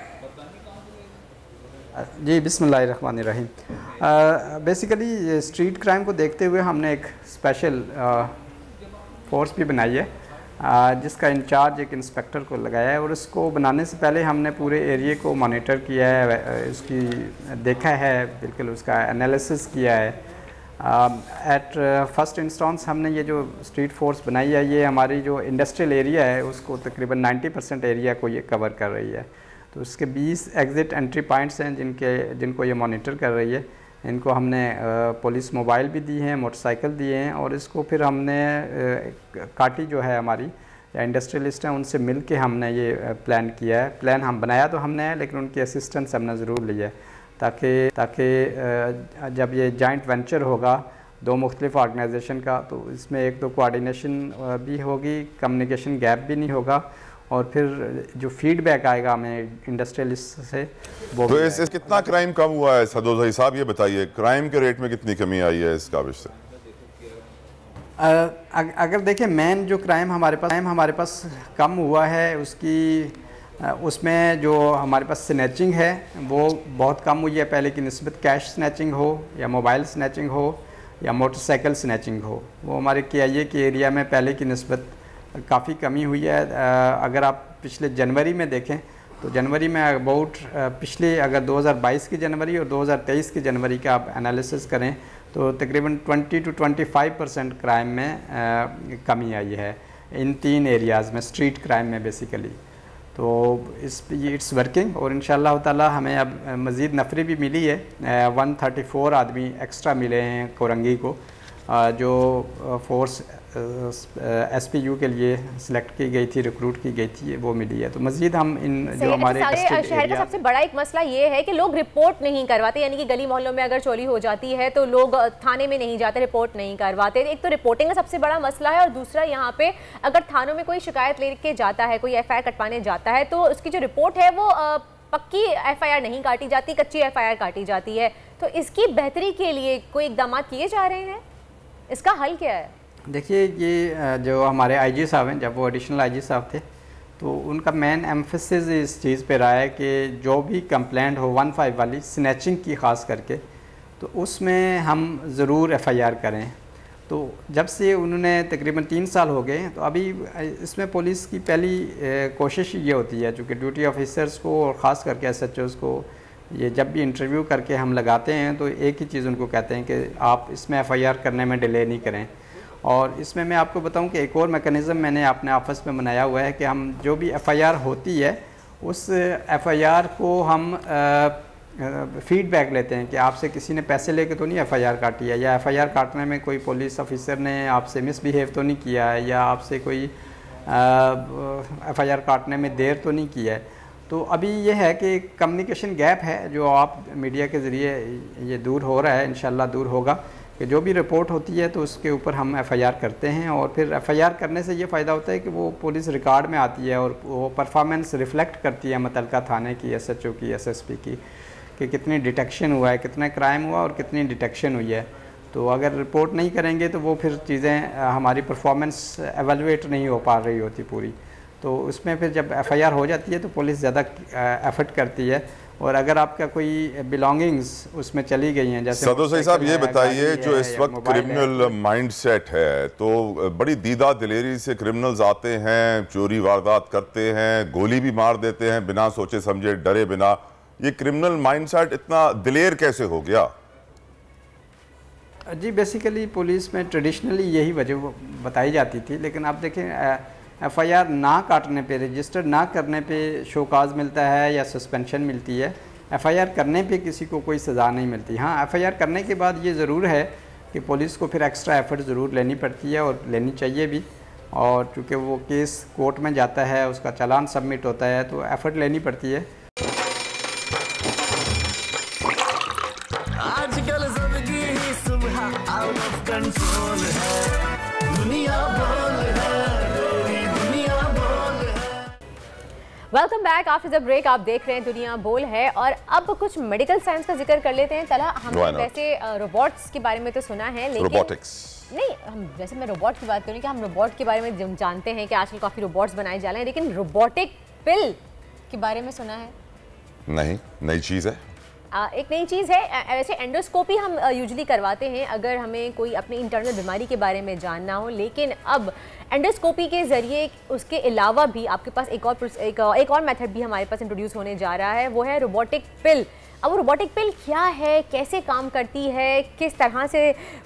Speaker 4: जी बिस्मिल्लाहिर्रहमानिर्रहीम। बेसिकली स्ट्रीट क्राइम को देखते हुए हमने एक स्पेशल फोर्स भी बनाई है, जिसका इंचार्ज एक इंस्पेक्टर को लगाया है, और इसको बनाने से पहले हमने पूरे एरिया को मॉनिटर किया है, उसकी देखा है, बिल्कुल उसका एनालिसिस किया है। एट फर्स्ट इंस्टेंस हमने ये जो स्ट्रीट फोर्स बनाई है, ये हमारी जो इंडस्ट्रियल एरिया है उसको तकरीबन 90% एरिया को ये कवर कर रही है। तो उसके 20 एग्ज़िट एंट्री पॉइंट्स हैं जिनको ये मॉनिटर कर रही है। इनको हमने पुलिस मोबाइल भी दी हैं, मोटरसाइकिल दिए हैं, और इसको फिर हमने काटी जो है हमारी या इंडस्ट्रियलिस्ट हैं उनसे मिल के हमने ये प्लान किया है। प्लान हम बनाया तो हमने है, लेकिन उनकी असिस्टेंस हमने ज़रूर लिया है ताकि जब ये जॉइंट वेंचर होगा दो मुख्तलिफ ऑर्गेनाइजेशन का, तो इसमें एक तो कोऑर्डिनेशन भी होगी, कम्युनिकेशन गैप भी नहीं होगा, और फिर जो फीडबैक आएगा हमें इंडस्ट्रियलिस्ट से वो
Speaker 2: तो इस कितना क्राइम कम हुआ है सदोज़ई साहब, ये बताइए क्राइम के रेट में कितनी कमी आई है इस काबिज से?
Speaker 4: अगर देखें मेन जो क्राइम हमारे पास कम हुआ है उसमें जो हमारे पास स्नैचिंग है वो बहुत कम हुई है पहले की निस्बत। कैश स्नैचिंग हो या मोबाइल स्नैचिंग हो या मोटरसाइकिल स्नैचिंग हो, वो हमारे KIA के एरिया में पहले की निस्बत काफ़ी कमी हुई है। अगर आप पिछले जनवरी में देखें तो जनवरी में अबाउट पिछले अगर 2022 की जनवरी और 2023 की जनवरी का आप एनालिसिस करें तो तकरीबन 20 to 25% क्राइम में कमी आई है इन 3 एरियाज़ में, स्ट्रीट क्राइम में बेसिकली। तो इट्स वर्किंग, और इंशाअल्लाह ताला हमें अब मज़ीद नफरी भी मिली है। 134 आदमी एक्स्ट्रा मिले हैं कोरंगी को, जो फोर्स SPU के लिए सिलेक्ट की गई थी, रिक्रूट की गई थी, वो मिली है। तो मज़ीद हम इन जो हमारे
Speaker 6: शहर का सबसे बड़ा एक मसला ये है कि लोग रिपोर्ट नहीं करवाते, यानी कि गली मोहल्लों में अगर चोरी हो जाती है तो लोग थाने में नहीं जाते, रिपोर्ट नहीं करवाते। एक तो रिपोर्टिंग का सबसे बड़ा मसला है, और दूसरा यहाँ पे अगर थानों में कोई शिकायत लेके जाता है, कोई FIR कटवाने जाता है, तो उसकी जो रिपोर्ट है वो पक्की FIR नहीं काटी जाती, कच्ची FIR काटी जाती है। तो इसकी बेहतरी के लिए कोई इकदाम किए जा रहे हैं, इसका हल क्या है?
Speaker 4: देखिए, ये जो हमारे IG साहब हैं, जब वो एडिशनल IG साहब थे तो उनका मेन एम्फेसिस इस चीज़ पे रहा है कि जो भी कंप्लेंट हो 15 वाली स्नैचिंग की ख़ास करके, तो उसमें हम ज़रूर FIR करें। तो जब से उन्होंने तकरीबन 3 साल हो गए, तो अभी इसमें पुलिस की पहली कोशिश ये होती है, चूँकि ड्यूटी ऑफिसर्स को और ख़ास करके SHOs को ये जब भी इंटरव्यू करके हम लगाते हैं तो एक ही चीज़ उनको कहते हैं कि आप इसमें FIR करने में डिले नहीं करें। और इसमें मैं आपको बताऊं कि एक और मैकेनिज़्म मैंने अपने ऑफिस में बनाया हुआ है कि हम जो भी FIR होती है उस FIR को हम फीडबैक लेते हैं कि आपसे किसी ने पैसे लेके तो नहीं FIR काटी है, या FIR काटने में कोई पुलिस ऑफिसर ने आपसे मिसबिहेव तो नहीं किया है, या आपसे कोई FIR काटने में देर तो नहीं किया है। तो अभी ये है कि कम्युनिकेशन गैप है जो आप मीडिया के ज़रिए ये दूर हो रहा है, इंशाल्लाह दूर होगा, कि जो भी रिपोर्ट होती है तो उसके ऊपर हम FIR करते हैं, और फिर FIR करने से ये फ़ायदा होता है कि वो पुलिस रिकॉर्ड में आती है और वो परफॉर्मेंस रिफ़्लेक्ट करती है मुतल्लिका थाने की, SHO की, SSP की, कि कितनी डिटेक्शन हुआ है, कितना क्राइम हुआ और कितनी डिटेक्शन हुई है। तो अगर रिपोर्ट नहीं करेंगे तो वो फिर चीज़ें हमारी परफॉर्मेंस एवेलुएट नहीं हो पा रही होती पूरी। तो उसमें फिर जब FIR हो जाती है तो पुलिस ज़्यादा एफर्ट करती है, और अगर आपका कोई बिलोंगिंग्स उसमें चली गई हैं, जैसे
Speaker 2: सदोज़ई साहब ये बताइए, जो इस वक्त क्रिमिनल माइंडसेट है, तो बड़ी दीदा दिलेरी से क्रिमिनल्स आते हैं, चोरी वारदात करते हैं, गोली भी मार देते हैं बिना सोचे समझे, डरे बिना। ये क्रिमिनल माइंडसेट इतना दिलेर कैसे हो गया?
Speaker 4: जी बेसिकली पुलिस में ट्रेडिशनली यही वजह बताई जाती थी, लेकिन आप देखें FIR ना काटने पे, रजिस्टर ना करने पे शोकाज मिलता है या सस्पेंशन मिलती है, FIR करने पे किसी को कोई सज़ा नहीं मिलती। हाँ, FIR करने के बाद ये ज़रूर है कि पुलिस को फिर एक्स्ट्रा एफर्ट ज़रूर लेनी पड़ती है, और लेनी चाहिए भी, और चूँकि वो केस कोर्ट में जाता है, उसका चालान सबमिट होता है, तो एफर्ट लेनी पड़ती है।
Speaker 8: आजकल ज़िंदगी ही सुबह आउट ऑफ कंट्रोल है, दुनिया बोल है,
Speaker 6: welcome back after the break. आप देख रहे हैं दुनिया बोल है, और अब कुछ मेडिकल साइंस का जिक्र कर लेते हैं। तला, हमने वैसे रोबोट्स के बारे में तो सुना है, लेकिन
Speaker 2: रोबोटिक्स नहीं,
Speaker 6: हम वैसे मैं रोबोट की बात करूँ कि हम रोबोट के बारे में जानते हैं कि आजकल काफ़ी रोबोट्स बनाए जा रहे हैं, लेकिन रोबोटिक पिल के बारे में सुना है?
Speaker 2: नहीं, नई चीज़ है।
Speaker 6: एक नई चीज़ है, ऐसे एंडोस्कोपी हम यूजुअली करवाते हैं अगर हमें कोई अपनी इंटरनल बीमारी के बारे में जानना हो, लेकिन अब एंडोस्कोपी के ज़रिए उसके अलावा भी आपके पास एक और मेथड भी हमारे पास इंट्रोड्यूस होने जा रहा है, वो है रोबोटिक पिल। अब वो रोबोटिक पिल क्या है, कैसे काम करती है, किस तरह से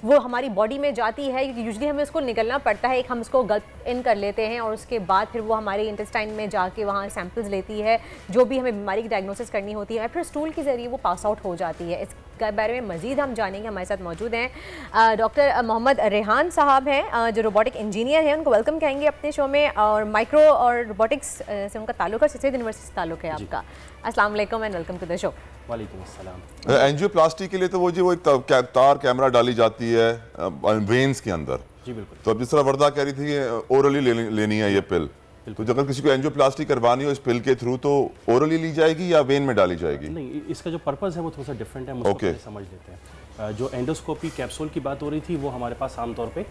Speaker 6: वो हमारी बॉडी में जाती है, क्योंकि यूजुअली हमें उसको निकलना पड़ता है, एक हम उसको गल्प इन कर लेते हैं और उसके बाद फिर वो हमारे इंटेस्टाइन में जाके वहाँ सैंपल्स लेती है, जो भी हमें बीमारी की डायग्नोसिस करनी होती है, फिर स्टूल के ज़रिए वो पास आउट हो जाती है। इसके बारे में मज़ीद हम जानेंगे। हमारे साथ मौजूद हैं डॉक्टर मोहम्मद रेहान साहब हैं, जो रोबोटिक इंजीनियर हैं, उनको वेलकम कहेंगे अपने शो में। और माइक्रो और रोबोटिक्स से उनका ताल्लुक है, सिद्ध यूनिवर्सिटी से ताल्लुक है आपका। अस्सलाम वालेकुम and welcome to the show.
Speaker 5: वालेकुम अस्सलाम।
Speaker 2: एंजियोप्लास्टी के लिए तो वो एक तार कैमरा डाली जाती है वेन्स के अंदर।
Speaker 5: जी बिल्कुल।
Speaker 2: तो अब जिस तरह वर्दा कह रही थी ओरली लेनी है ये पिल, तो अगर किसी को एंजियोप्लास्टी करवानी हो इस पिल के थ्रू तो ओरली ली जाएगी या वेन में डाली जाएगी?
Speaker 5: नहीं, इसका जो पर्पस है वो थोड़ा सा डिफरेंट है, हम उसको पहले समझ लेते हैं। जो एंडोस्कोपी कैप्सूल की बात हो रही थी वो हमारे पास आमतौर पे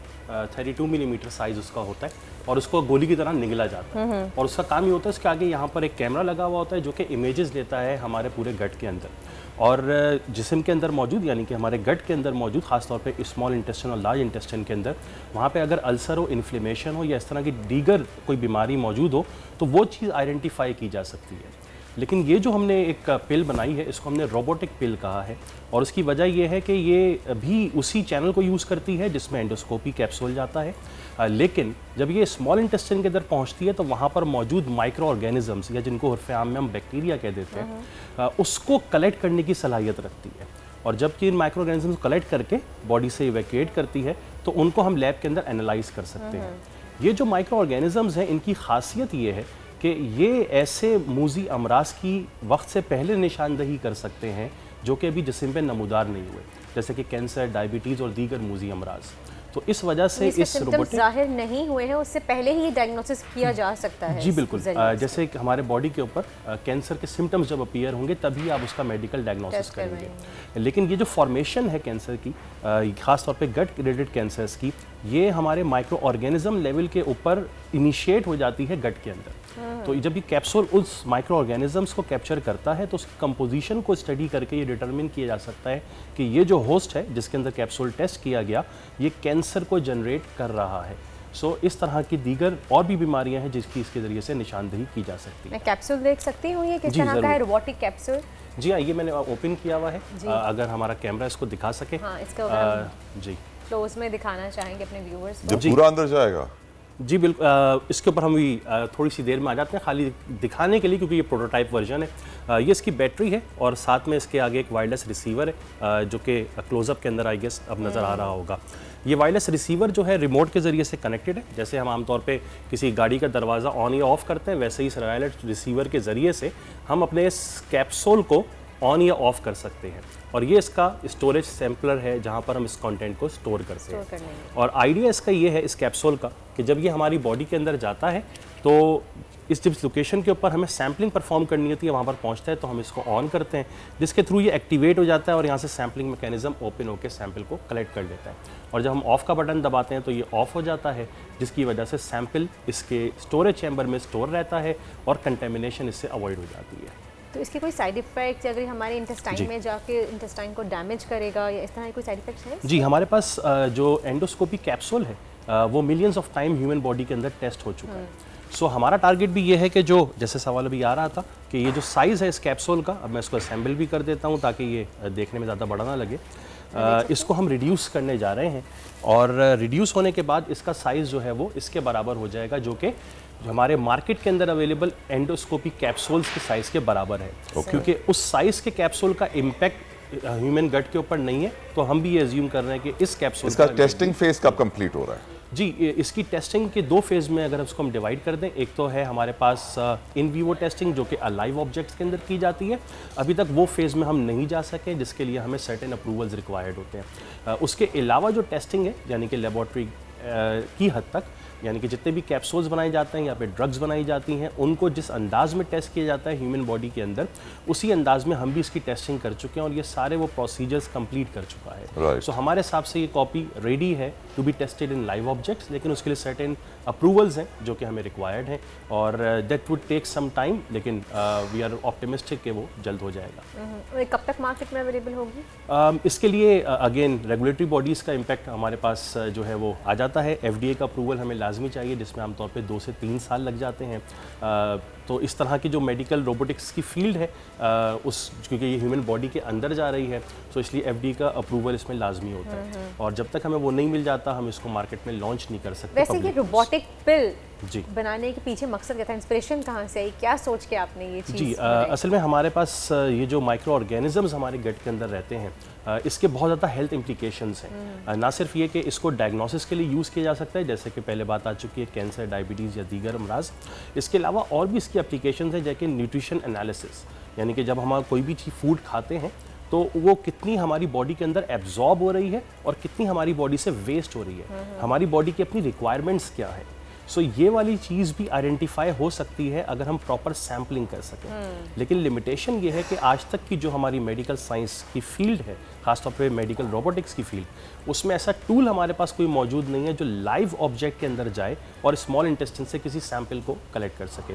Speaker 5: 32 मिलीमीटर साइज उसका होता है और उसको गोली की तरह निगला जाता है और उसका काम ये होता है इसके आगे यहाँ पर एक कैमरा लगा हुआ होता है जो कि इमेजेस लेता है हमारे पूरे गट के अंदर और जिस्म के अंदर मौजूद, यानी कि हमारे गट के अंदर मौजूद, खासतौर पे स्मॉल इंटेस्टाइन और लार्ज इंटेस्टाइन के अंदर, वहाँ पे अगर अल्सर हो, इन्फ्लेमेशन हो या इस तरह की दीगर कोई बीमारी मौजूद हो तो वो चीज़ आइडेंटिफाई की जा सकती है। लेकिन ये जो हमने एक पिल बनाई है इसको हमने रोबोटिक पिल कहा है और उसकी वजह ये है कि ये भी उसी चैनल को यूज़ करती है जिसमें एंडोस्कोपी कैप्सूल जाता है, लेकिन जब ये स्मॉल इंटेस्टाइन के अंदर पहुंचती है तो वहाँ पर मौजूद माइक्रो ऑर्गेनिजम्स या जिनको उर्फ़ आम में हम बैक्टीरिया कह देते हैं, उसको कलेक्ट करने की सलाहियत रखती है और जबकि इन माइक्रो ऑर्गेनिजम्स को कलेक्ट करके बॉडी से इवैक्यूएट करती है तो उनको हम लैब के अंदर एनालाइज कर सकते हैं। ये जो माइक्रो ऑर्गेनिजम्स हैं इनकी खासियत ये है कि ये ऐसे मूजी अमराज की वक्त से पहले निशानदही कर सकते हैं जो कि अभी जिस्म पे नमूदार नहीं हुए, जैसे कि कैंसर, डायबिटीज़ और दीगर मूजी अमराज। तो इस वजह से इस रोबोटिक
Speaker 6: जाहिर नहीं हुए हैं उससे पहले ही डायग्नोसिस किया जा सकता है।
Speaker 5: जी बिल्कुल, जैसे कि हमारे बॉडी के ऊपर कैंसर के सिम्टम्स जब अपीयर होंगे तभी आप उसका मेडिकल डायग्नोसिस करेंगे। लेकिन ये जो फॉर्मेशन है कैंसर की, खासतौर पे गट रिलेटेड कैंसर्स की, ये हमारे माइक्रो ऑर्गेनिज्म लेवल के ऊपर इनिशिएट हो जाती है गट के अंदर। तो जब ये कैप्सूल उस माइक्रो ऑर्गेनिजम्स को कैप्चर करता है तो उसकी कंपोजिशन को स्टडी करके ये डिटरमिन किया जा सकता है कि ये जो होस्ट है जिसके अंदर कैप्सूल टेस्ट किया गया ये कैंसर को जनरेट कर रहा है। सो इस तरह की दीगर और भी बीमारियां हैं जिसकी इसके ज़रिए से निशानदही की जा सकती है।
Speaker 6: मैं कैप्सूल देख सकती हूँ, ये किस तरह का है रोबोटिक कैप्सूल? जी
Speaker 5: हाँ, ये मैंने ओपन किया हुआ है, अगर हमारा कैमरा इसको दिखा सके।
Speaker 6: हाँ, इसका
Speaker 5: जी
Speaker 6: क्लोज में दिखाना चाहेंगे अपने व्यूअर्स को।
Speaker 2: जब पूरा अंदर जाएगा
Speaker 5: जी बिल्कुल, इसके ऊपर हम भी थोड़ी सी देर में आ जाते हैं, खाली दिखाने के लिए, क्योंकि ये प्रोटोटाइप वर्जन है। ये इसकी बैटरी है और साथ में इसके आगे एक वायरलेस रिसीवर है जो कि क्लोजअप के अंदर आई गेस अब नज़र आ रहा होगा। ये वायरलेस रिसीवर जो है रिमोट के ज़रिए से कनेक्टेड है, जैसे हम आमतौर पे किसी गाड़ी का दरवाज़ा ऑन या ऑफ़ करते हैं वैसे ही इस वायरलेस रिसीवर के ज़रिए से हम अपने इस कैप्सूल को ऑन या ऑफ़ कर सकते हैं। और ये इसका स्टोरेज सैम्पलर है जहाँ पर हम इस कंटेंट को स्टोर करते हैं। और आइडिया इसका ये है इस कैप्सूल का कि जब ये हमारी बॉडी के अंदर जाता है तो इस जिस लोकेशन के ऊपर हमें सैम्पलिंग परफॉर्म करनी होती है वहाँ पर पहुँचता है तो हम इसको ऑन करते हैं, जिसके थ्रू ये एक्टिवेट हो जाता है और यहाँ से सैम्पलिंग मैकेनिज्म ओपन होकर सैंपल को कलेक्ट कर लेता है। और जब हम ऑफ़ का बटन दबाते हैं तो ये ऑफ़ हो जाता है, जिसकी वजह से सैंपल इसके स्टोरेज चैम्बर में स्टोर रहता है और कंटेमिनेशन इससे अवॉइड हो जाती है।
Speaker 6: तो इसके कोई साइड इफेक्ट्स, अगर हमारे इंटेस्टाइन में जाके इंटेस्टाइन को डैमेज करेगा या इस तरह के कोई साइड इफेक्ट्स हैं?
Speaker 5: जी, हमारे पास जो एंडोस्कोपी कैप्सूल है वो millions of time human body के अंदर टेस्ट हो चुका है। सो हमारा टारगेट भी ये है कि जो जैसे सवाल अभी आ रहा था कि ये जो साइज़ है इस कैप्सूल का, अब मैं इसको असेंबल भी कर देता हूँ ताकि ये देखने में ज़्यादा बड़ा ना लगे। इसको हम रिड्यूस करने जा रहे हैं और रिड्यूस होने के बाद इसका साइज़ जो है वो इसके बराबर हो जाएगा जो कि हमारे मार्केट के अंदर अवेलेबल एंडोस्कोपी कैप्सूल्स के साइज़ के बराबर है। क्योंकि उस साइज़ के कैप्सूल का इम्पैक्ट ह्यूमन गट के ऊपर नहीं है तो हम भी ये अज्यूम कर रहे हैं कि इस कैप्सूल
Speaker 2: इसका टेस्टिंग फेज कब कंप्लीट हो रहा है?
Speaker 5: जी, इसकी टेस्टिंग के 2 फेज़ में अगर उसको हम डिवाइड कर दें, एक तो है हमारे पास इन वीवो टेस्टिंग जो कि लाइव ऑब्जेक्ट्स के अंदर की जाती है। अभी तक वो फेज़ में हम नहीं जा सके जिसके लिए हमें सर्टेन अप्रूवल्स रिक्वायर्ड होते हैं। उसके अलावा जो टेस्टिंग है यानी कि लेबॉर्ट्री की हद तक, यानी कि जितने भी कैप्सूल्स बनाए जाते हैं, यहाँ पे ड्रग्स बनाई जाती हैं, उनको जिस अंदाज में टेस्ट किया जाता है ह्यूमन बॉडी के अंदर, उसी अंदाज में हम भी इसकी टेस्टिंग कर चुके हैं और ये सारे वो प्रोसीजर्स कंप्लीट कर चुका है। सो हमारे हिसाब से ये कॉपी रेडी है to be tested in live objects, लेकिन उसके लिए सर्टेन अप्रूवल्स हैं जो कि हमें रिक्वायर्ड हैं और that would take some time, लेकिन वी आर ऑप्टिमिस्टिक कि वो जल्द हो जाएगा।
Speaker 6: कब तक मार्केट में अवेलेबल होगी?
Speaker 5: इसके लिए अगेन रेगुलेटरी बॉडीज़ का इम्पैक्ट हमारे पास जो है वो आ जाता है। FDA का अप्रूवल हमें लाजमी चाहिए, जिसमें आमतौर पे 2 से 3 साल लग जाते हैं। तो इस तरह की जो मेडिकल रोबोटिक्स की फील्ड है क्योंकि ये ह्यूमन बॉडी के अंदर जा रही है, तो इसलिए FDA का अप्रूवल इसमें लाजमी होता है और जब तक हमें वो नहीं मिल जाता हम इसको मार्केट में लॉन्च नहीं कर सकते।
Speaker 6: वैसे ये रोबोटिक पिल
Speaker 5: जी
Speaker 6: बनाने के पीछे मकसद क्या था? इंस्पिरेशन कहाँ से आई? क्या सोच के आपने ये चीज़?
Speaker 5: जी असल में हमारे पास ये जो माइक्रो ऑर्गेनिजम्स हमारे गट के अंदर रहते हैं, इसके बहुत ज़्यादा हेल्थ इम्प्लीकेशंस हैं। ना सिर्फ ये कि इसको डायग्नोसिस के लिए यूज़ किया जा सकता है, जैसे कि पहले बात आ चुकी है कैंसर, डायबिटीज़ या दीगर अमराज, इसके अलावा और भी इसकी एप्लीकेशंस हैं, जैसे न्यूट्रिशन एनालिसिस, यानी कि जब हम कोई भी चीज़ फूड खाते हैं तो वो कितनी हमारी बॉडी के अंदर एब्जॉर्ब हो रही है और कितनी हमारी बॉडी से वेस्ट हो रही है, हमारी बॉडी की अपनी रिक्वायरमेंट्स क्या है। सो ये वाली चीज़ भी आइडेंटिफाई हो सकती है अगर हम प्रॉपर सैम्पलिंग कर सकें। लेकिन लिमिटेशन ये है कि आज तक की जो हमारी मेडिकल साइंस की फील्ड है, खासतौर पे मेडिकल रोबोटिक्स की फील्ड, उसमें ऐसा टूल हमारे पास कोई मौजूद नहीं है जो लाइव ऑब्जेक्ट के अंदर जाए और स्मॉल इंटेस्टाइन से किसी सैंपल को कलेक्ट कर सके।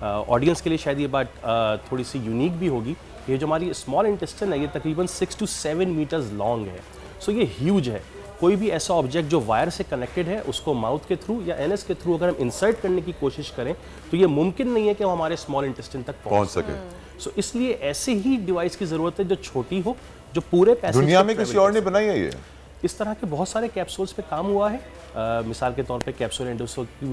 Speaker 5: ऑडियंस के लिए शायद ये बात थोड़ी सी यूनिक भी होगी। ये जो हमारी स्मॉल इंटेस्टाइन है ये तकरीबन 6 to 7 मीटर्स लॉन्ग है। सो ये ह्यूज है। कोई भी ऐसा ऑब्जेक्ट जो वायर से कनेक्टेड है उसको माउथ के थ्रू या एनएस के थ्रू अगर हम इंसर्ट करने की कोशिश करें तो ये मुमकिन नहीं है कि वो हमारे स्मॉल इंटेस्टाइन तक पहुंच सके। सो इसलिए ऐसे ही डिवाइस की ज़रूरत है जो छोटी हो, जो पूरे पैसे
Speaker 2: दुनिया में किसी और ने बनाई है ये।
Speaker 5: इस तरह के बहुत सारे कैप्सूल्स पे काम हुआ है। मिसाल के तौर पे कैप्सूल एंडोस्कोप की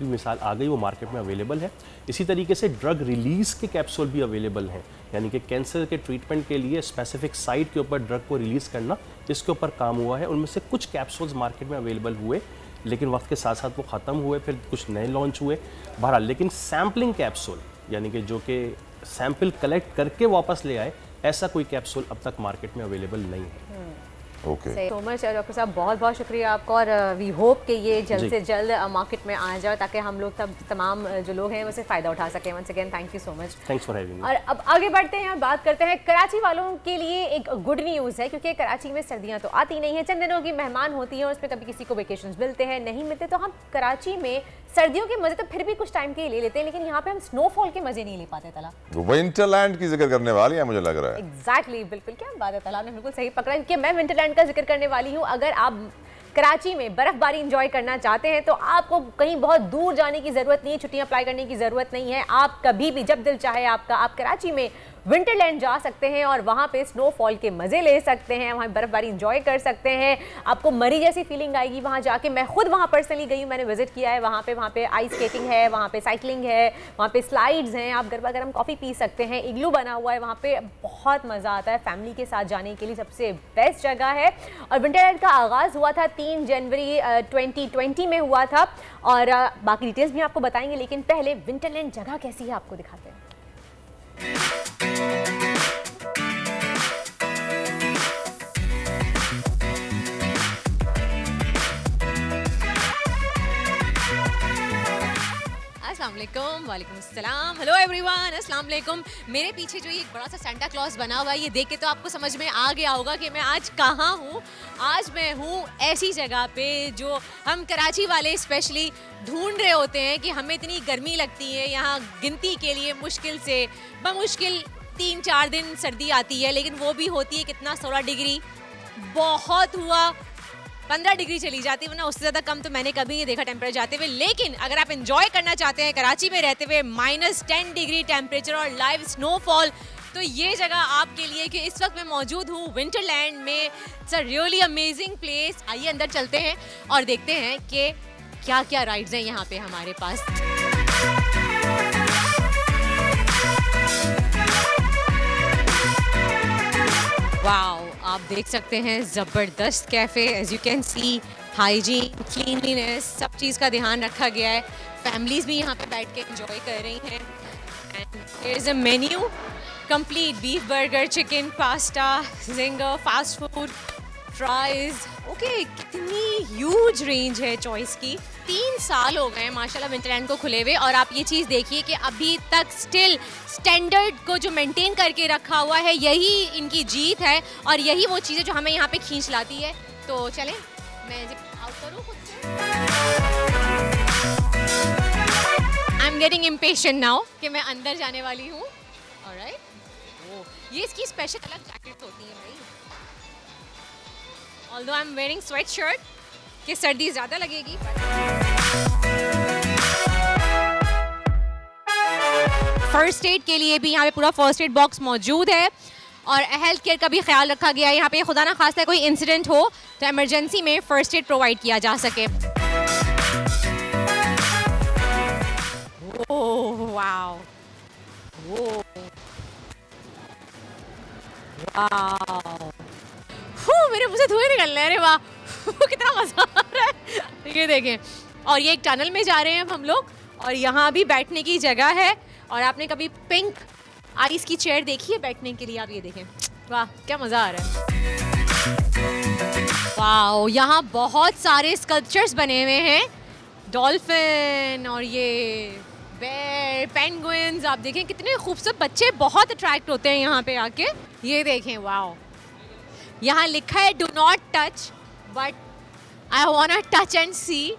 Speaker 5: मिसाल आ गई, वो मार्केट में अवेलेबल है। इसी तरीके से ड्रग रिलीज़ के कैप्सूल भी अवेलेबल हैं, यानी कि कैंसर के ट्रीटमेंट के लिए स्पेसिफिक साइट के ऊपर ड्रग को रिलीज़ करना, इसके ऊपर काम हुआ है। उनमें से कुछ कैप्सूल्स मार्केट में अवेलेबल हुए, लेकिन वक्त के साथ साथ वो ख़त्म हुए, फिर कुछ नए लॉन्च हुए। बहरहाल लेकिन सैम्पलिंग कैप्सूल, यानी कि जो कि सैंपल कलेक्ट करके वापस ले आए, ऐसा कोई कैप्सूल अब तक मार्केट में अवेलेबल नहीं है।
Speaker 2: ओके
Speaker 6: सो मच डॉक्टर साहब, बहुत बहुत शुक्रिया आपका और वी होप कि ये जल्द से जल्द मार्केट में आ जाए ताकि हम लोग तमाम जो लोग हैं उससे फ़ायदा उठा सकें। Once again thank you so much.
Speaker 5: Thanks for having me.
Speaker 6: और अब आगे बढ़ते हैं और बात करते हैं कराची वालों के लिए एक गुड न्यूज़ है, क्योंकि कराची में सर्दियाँ तो आती नहीं हैं, चंद दिनों की मेहमान होती हैं और उसमें कभी किसी को वेकेशन मिलते हैं, नहीं मिलते, तो हम कराची में सर्दियों के मजे तो फिर भी कुछ टाइम के लिए ले लेते हैं, लेकिन यहाँ पे हम स्नोफॉल के मजे नहीं ले पाते। तला
Speaker 2: विंटरलैंड की जिक्र करने वाली है मुझे लग रहा है।
Speaker 6: एग्जैक्टली, बिल्कुल क्या बात है, तला ने बिल्कुल सही पकड़ा, क्योंकि मैं विंटरलैंड का जिक्र करने वाली हूँ। अगर आप कराची में बर्फबारी एंजॉय करना चाहते हैं तो आपको कहीं बहुत दूर जाने की ज़रूरत नहीं है, छुट्टियां अप्लाई करने की ज़रूरत नहीं है। आप कभी भी जब दिल चाहे आपका, आप कराची में विंटरलैंड जा सकते हैं और वहाँ पे स्नोफॉल के मज़े ले सकते हैं, वहाँ बर्फबारी एंजॉय कर सकते हैं। आपको मरी जैसी फीलिंग आएगी वहाँ जाके। मैं खुद वहाँ पर्सनली गई हूँ, मैंने विजिट किया है वहाँ पे आइस स्केटिंग है, वहाँ पे साइकिलिंग है, वहाँ पे स्लाइड्स हैं, आप गर्मा गर्म कॉफ़ी पी सकते हैं, इग्लू बना हुआ है वहाँ पे, बहुत मज़ा आता है। फैमिली के साथ जाने के लिए सबसे बेस्ट जगह है। और विंटरलैंड का आगाज़ हुआ था 3 जनवरी 2020 में हुआ था और बाकी डिटेल्स भी आपको बताएंगे, लेकिन पहले विंटरलैंड जगह कैसी है आपको दिखाते हैं। अस्सलामुअलैकुम, वालेकुम अस्सलाम, हेलो एवरीवन, अस्सलाम वालेकुम। मेरे पीछे जो ये एक बड़ा सा सेंटा क्लॉज बना हुआ है, ये देख के तो आपको समझ में आ गया होगा कि मैं आज कहाँ हूँ। आज मैं हूँ ऐसी जगह पे जो हम कराची वाले स्पेशली ढूंढ रहे होते हैं कि हमें इतनी गर्मी लगती है यहाँ, गिनती के लिए मुश्किल से बमुश्किल 3-4 दिन सर्दी आती है, लेकिन वो भी होती है कितना 16 डिग्री, बहुत हुआ 15 डिग्री चली जाती है, वरना उससे ज़्यादा कम तो मैंने कभी नहीं देखा टेम्परेचर जाते हुए। लेकिन अगर आप एंजॉय करना चाहते हैं कराची में रहते हुए -10 डिग्री टेम्परेचर और लाइव स्नोफॉल, तो ये जगह आपके लिए। कि इस वक्त मैं मौजूद हूँ विंटरलैंड में। It's a really amazing place. आइए अंदर चलते हैं और देखते हैं कि क्या क्या राइड्स हैं यहाँ पे हमारे पास। वाओ, आप देख सकते हैं ज़बरदस्त cafe, as you can see, hygiene, cleanliness, सब चीज़ का ध्यान रखा गया है। फैमिलीज़ भी यहाँ पे बैठ के एंजॉय कर रही हैं। And there is a menu complete, beef burger, chicken, pasta, zinger, fast food, price. Okay, कितनी ह्यूज रेंज है चॉइस की। 3 साल हो गए माशाल्लाह विंटरलैंड को खुले हुए, और आप ये चीज़ देखिए कि अभी तक स्टिल स्टैंडर्ड को जो मेंटेन करके रखा हुआ है, यही इनकी जीत है और यही वो चीज़ है जो हमें यहाँ पे खींच लाती है। तो चलें, मैं आउट करूँ खुद से। I am getting impatient now कि मैं अंदर जाने वाली हूँ। ऑलराइट, ये इसकी स्पेशल अलग जैकेट्स होती हैं भाई। Although I am wearing sweat shirt कि सर्दी ज़्यादा लगेगी। फर्स्ट एड के लिए भी यहाँ पे पूरा फर्स्ट एड बॉक्स मौजूद है और हेल्थ केयर का भी ख्याल रखा गया है। यहाँ पे खुदा ना खास्ता कोई इंसिडेंट हो तो इमरजेंसी में फर्स्ट एड प्रोवाइड किया जा सके। ओह वाओ, मेरे मुंह से धुएं निकल रहे हैं। अरे वाह, कितना मजा आ रहा है। ये देखें, और ये एक टनल में जा रहे हैं अब हम लोग, और यहाँ भी बैठने की जगह है। और आपने कभी पिंक आइस की चेयर देखी है बैठने के लिए? आप ये देखें, वाह क्या मजा आ रहा है। वाह, यहाँ बहुत सारे स्कल्पचर्स बने हुए हैं, डॉल्फिन और ये बेर, पेंगुइन्स। आप देखें कितने खूबसूरत, बच्चे बहुत अट्रैक्ट होते हैं यहाँ पे आके। ये देखें, वाओ, यहाँ लिखा है do not touch but I wanna touch and see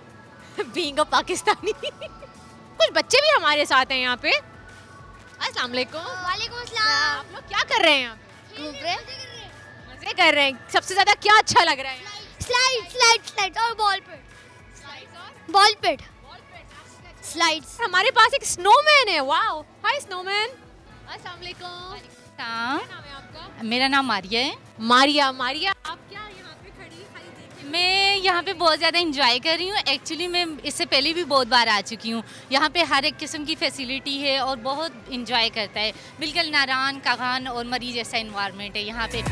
Speaker 6: being a Pakistani. कुछ बच्चे भी हमारे साथ हैं यहाँ पे। अस्सलाम वालेकुम।
Speaker 11: वालेकुम अस्सलाम।
Speaker 6: आप लोग क्या कर रहे हैं यहाँ पे?
Speaker 11: घूम रहे,
Speaker 6: मजे कर रहे हैं। सबसे ज्यादा क्या अच्छा लग रहा है?
Speaker 11: स्लाइड स्लाइड स्लाइड और बॉल पेट, बॉल पेट स्लाइड्स।
Speaker 6: हमारे पास एक स्नोमैन है। वाओ, हाय स्नोमैन। अस्सलाम वालेकुम। क्या नाम है आपका?
Speaker 12: मेरा नाम मारिया है।
Speaker 6: मारिया, मारिया आप क्या यहाँ पे खड़ी देखी?
Speaker 12: मैं यहाँ पे बहुत ज़्यादा इंजॉय कर रही हूँ। एक्चुअली मैं इससे पहले भी बहुत बार आ चुकी हूँ। यहाँ पे हर एक किस्म की फैसिलिटी है और बहुत इंजॉय करता है। बिल्कुल नारान, कागान और मरी जैसा इन्वायरमेंट है यहाँ पे।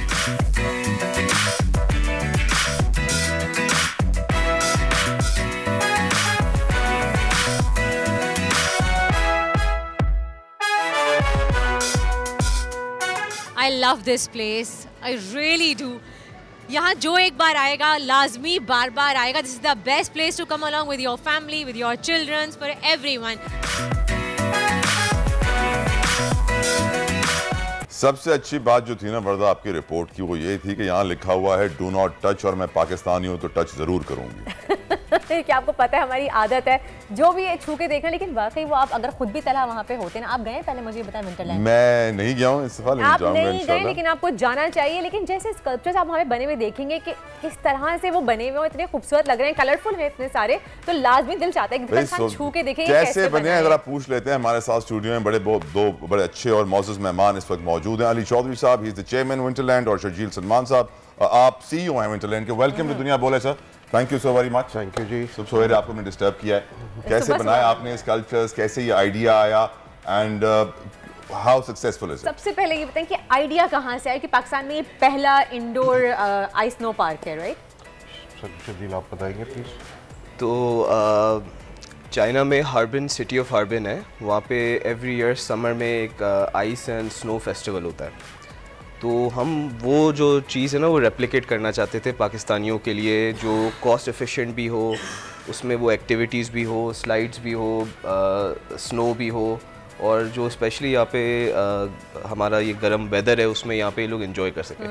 Speaker 6: I love this place. I really do. यहाँ जो एक बार आएगा लाजमी बार बार आएगा। This is the best place to come along with your family, with your children, for everyone.
Speaker 2: सबसे अच्छी बात जो थी ना वर्दा आपकी रिपोर्ट की, वो ये थी कि यहाँ लिखा हुआ है डू नॉट टच, और मैं पाकिस्तानी हूँ तो टच जरूर करूँगी।
Speaker 6: क्या आपको पता है हमारी आदत है जो भी है छू के देखना, लेकिन वाकई वो आप अगर खुद भी तला वहाँ पे होते ना। आप गए पहले, मुझे बताएं विंटरलैंड?
Speaker 2: मैं नहीं गया हूँ इस साल,
Speaker 6: आप नहीं गए, लेकिन आपको जाना चाहिए। लेकिन जैसे स्कल्पचर्स आप वहाँ पे बने हुए देखेंगे कि किस तरह से वो बने हुए, इतने खूबसूरत लग रहे हैं, कलरफुल है इतने सारे, तो लाजमी दिल चाहता है कि इंसान छू के देखे
Speaker 2: कैसे बने हैं। अगर आप पूछ लेते हैं, हमारे साथ स्टूडियो में दो बड़े अच्छे और मौजूद मेहमान इस वक्त मौजूद हैं। अली चौधरी साहब, he is the chairman winterland, और शर्जील सलमान साहब, आप CEO हैं विंटरलैंड के। वेलकम टू दुनिया बोले sir. Thank you so very much.
Speaker 7: Thank you ji.
Speaker 2: सुबह सवेरे आपको मैंने डिस्टर्ब किया है। कैसे बनाया आपने स्कल्पचर्स, कैसे ये आइडिया आया, and how successful is it?
Speaker 6: सबसे पहले ये बताएं कि आइडिया कहाँ से आया कि पाकिस्तान में ये पहला इंडोर आइस स्नो पार्क है, राइट?
Speaker 7: शर्जील आप बताएंगे प्लीज।
Speaker 13: तो चाइना में हार्बिन, सिटी ऑफ हार्बिन है, वहाँ पे एवरी ईयर समर में एक आइस एंड स्नो फेस्टिवल होता है। तो हम वो जो चीज़ है ना वो रेप्लिकेट करना चाहते थे पाकिस्तानियों के लिए, जो कॉस्ट एफिशिएंट भी हो, उसमें वो एक्टिविटीज़ भी हो, स्लाइड्स भी हो, स्नो भी हो, और जो स्पेशली यहाँ पे हमारा ये गर्म वेदर है उसमें यहाँ पे लोग एंजॉय कर सकें।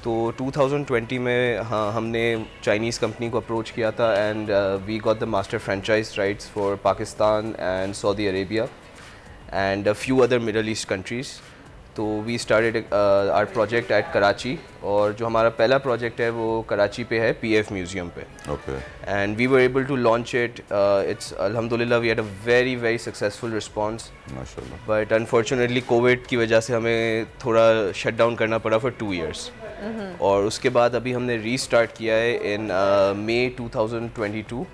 Speaker 13: तो 2020 में हाँ हमने चाइनीज़ कंपनी को अप्रोच किया था, and we got the master franchise rights for Pakistan and Saudi Arabia and a few other Middle East countries. तो we started our project at Karachi, और जो हमारा पहला प्रोजेक्ट है वो कराची पे है, PF म्यूज़ियम पे।
Speaker 2: Okay.
Speaker 13: And we were able to launch it. It's अल्हम्दुलिल्लाह we had a very successful response,
Speaker 2: माशाल्लाह।
Speaker 13: बट अनफॉर्चुनेटली कोविड की वजह से हमें थोड़ा शट डाउन करना पड़ा फॉर 2 years। और उसके बाद अभी हमने रीस्टार्ट किया है इन मई 2022,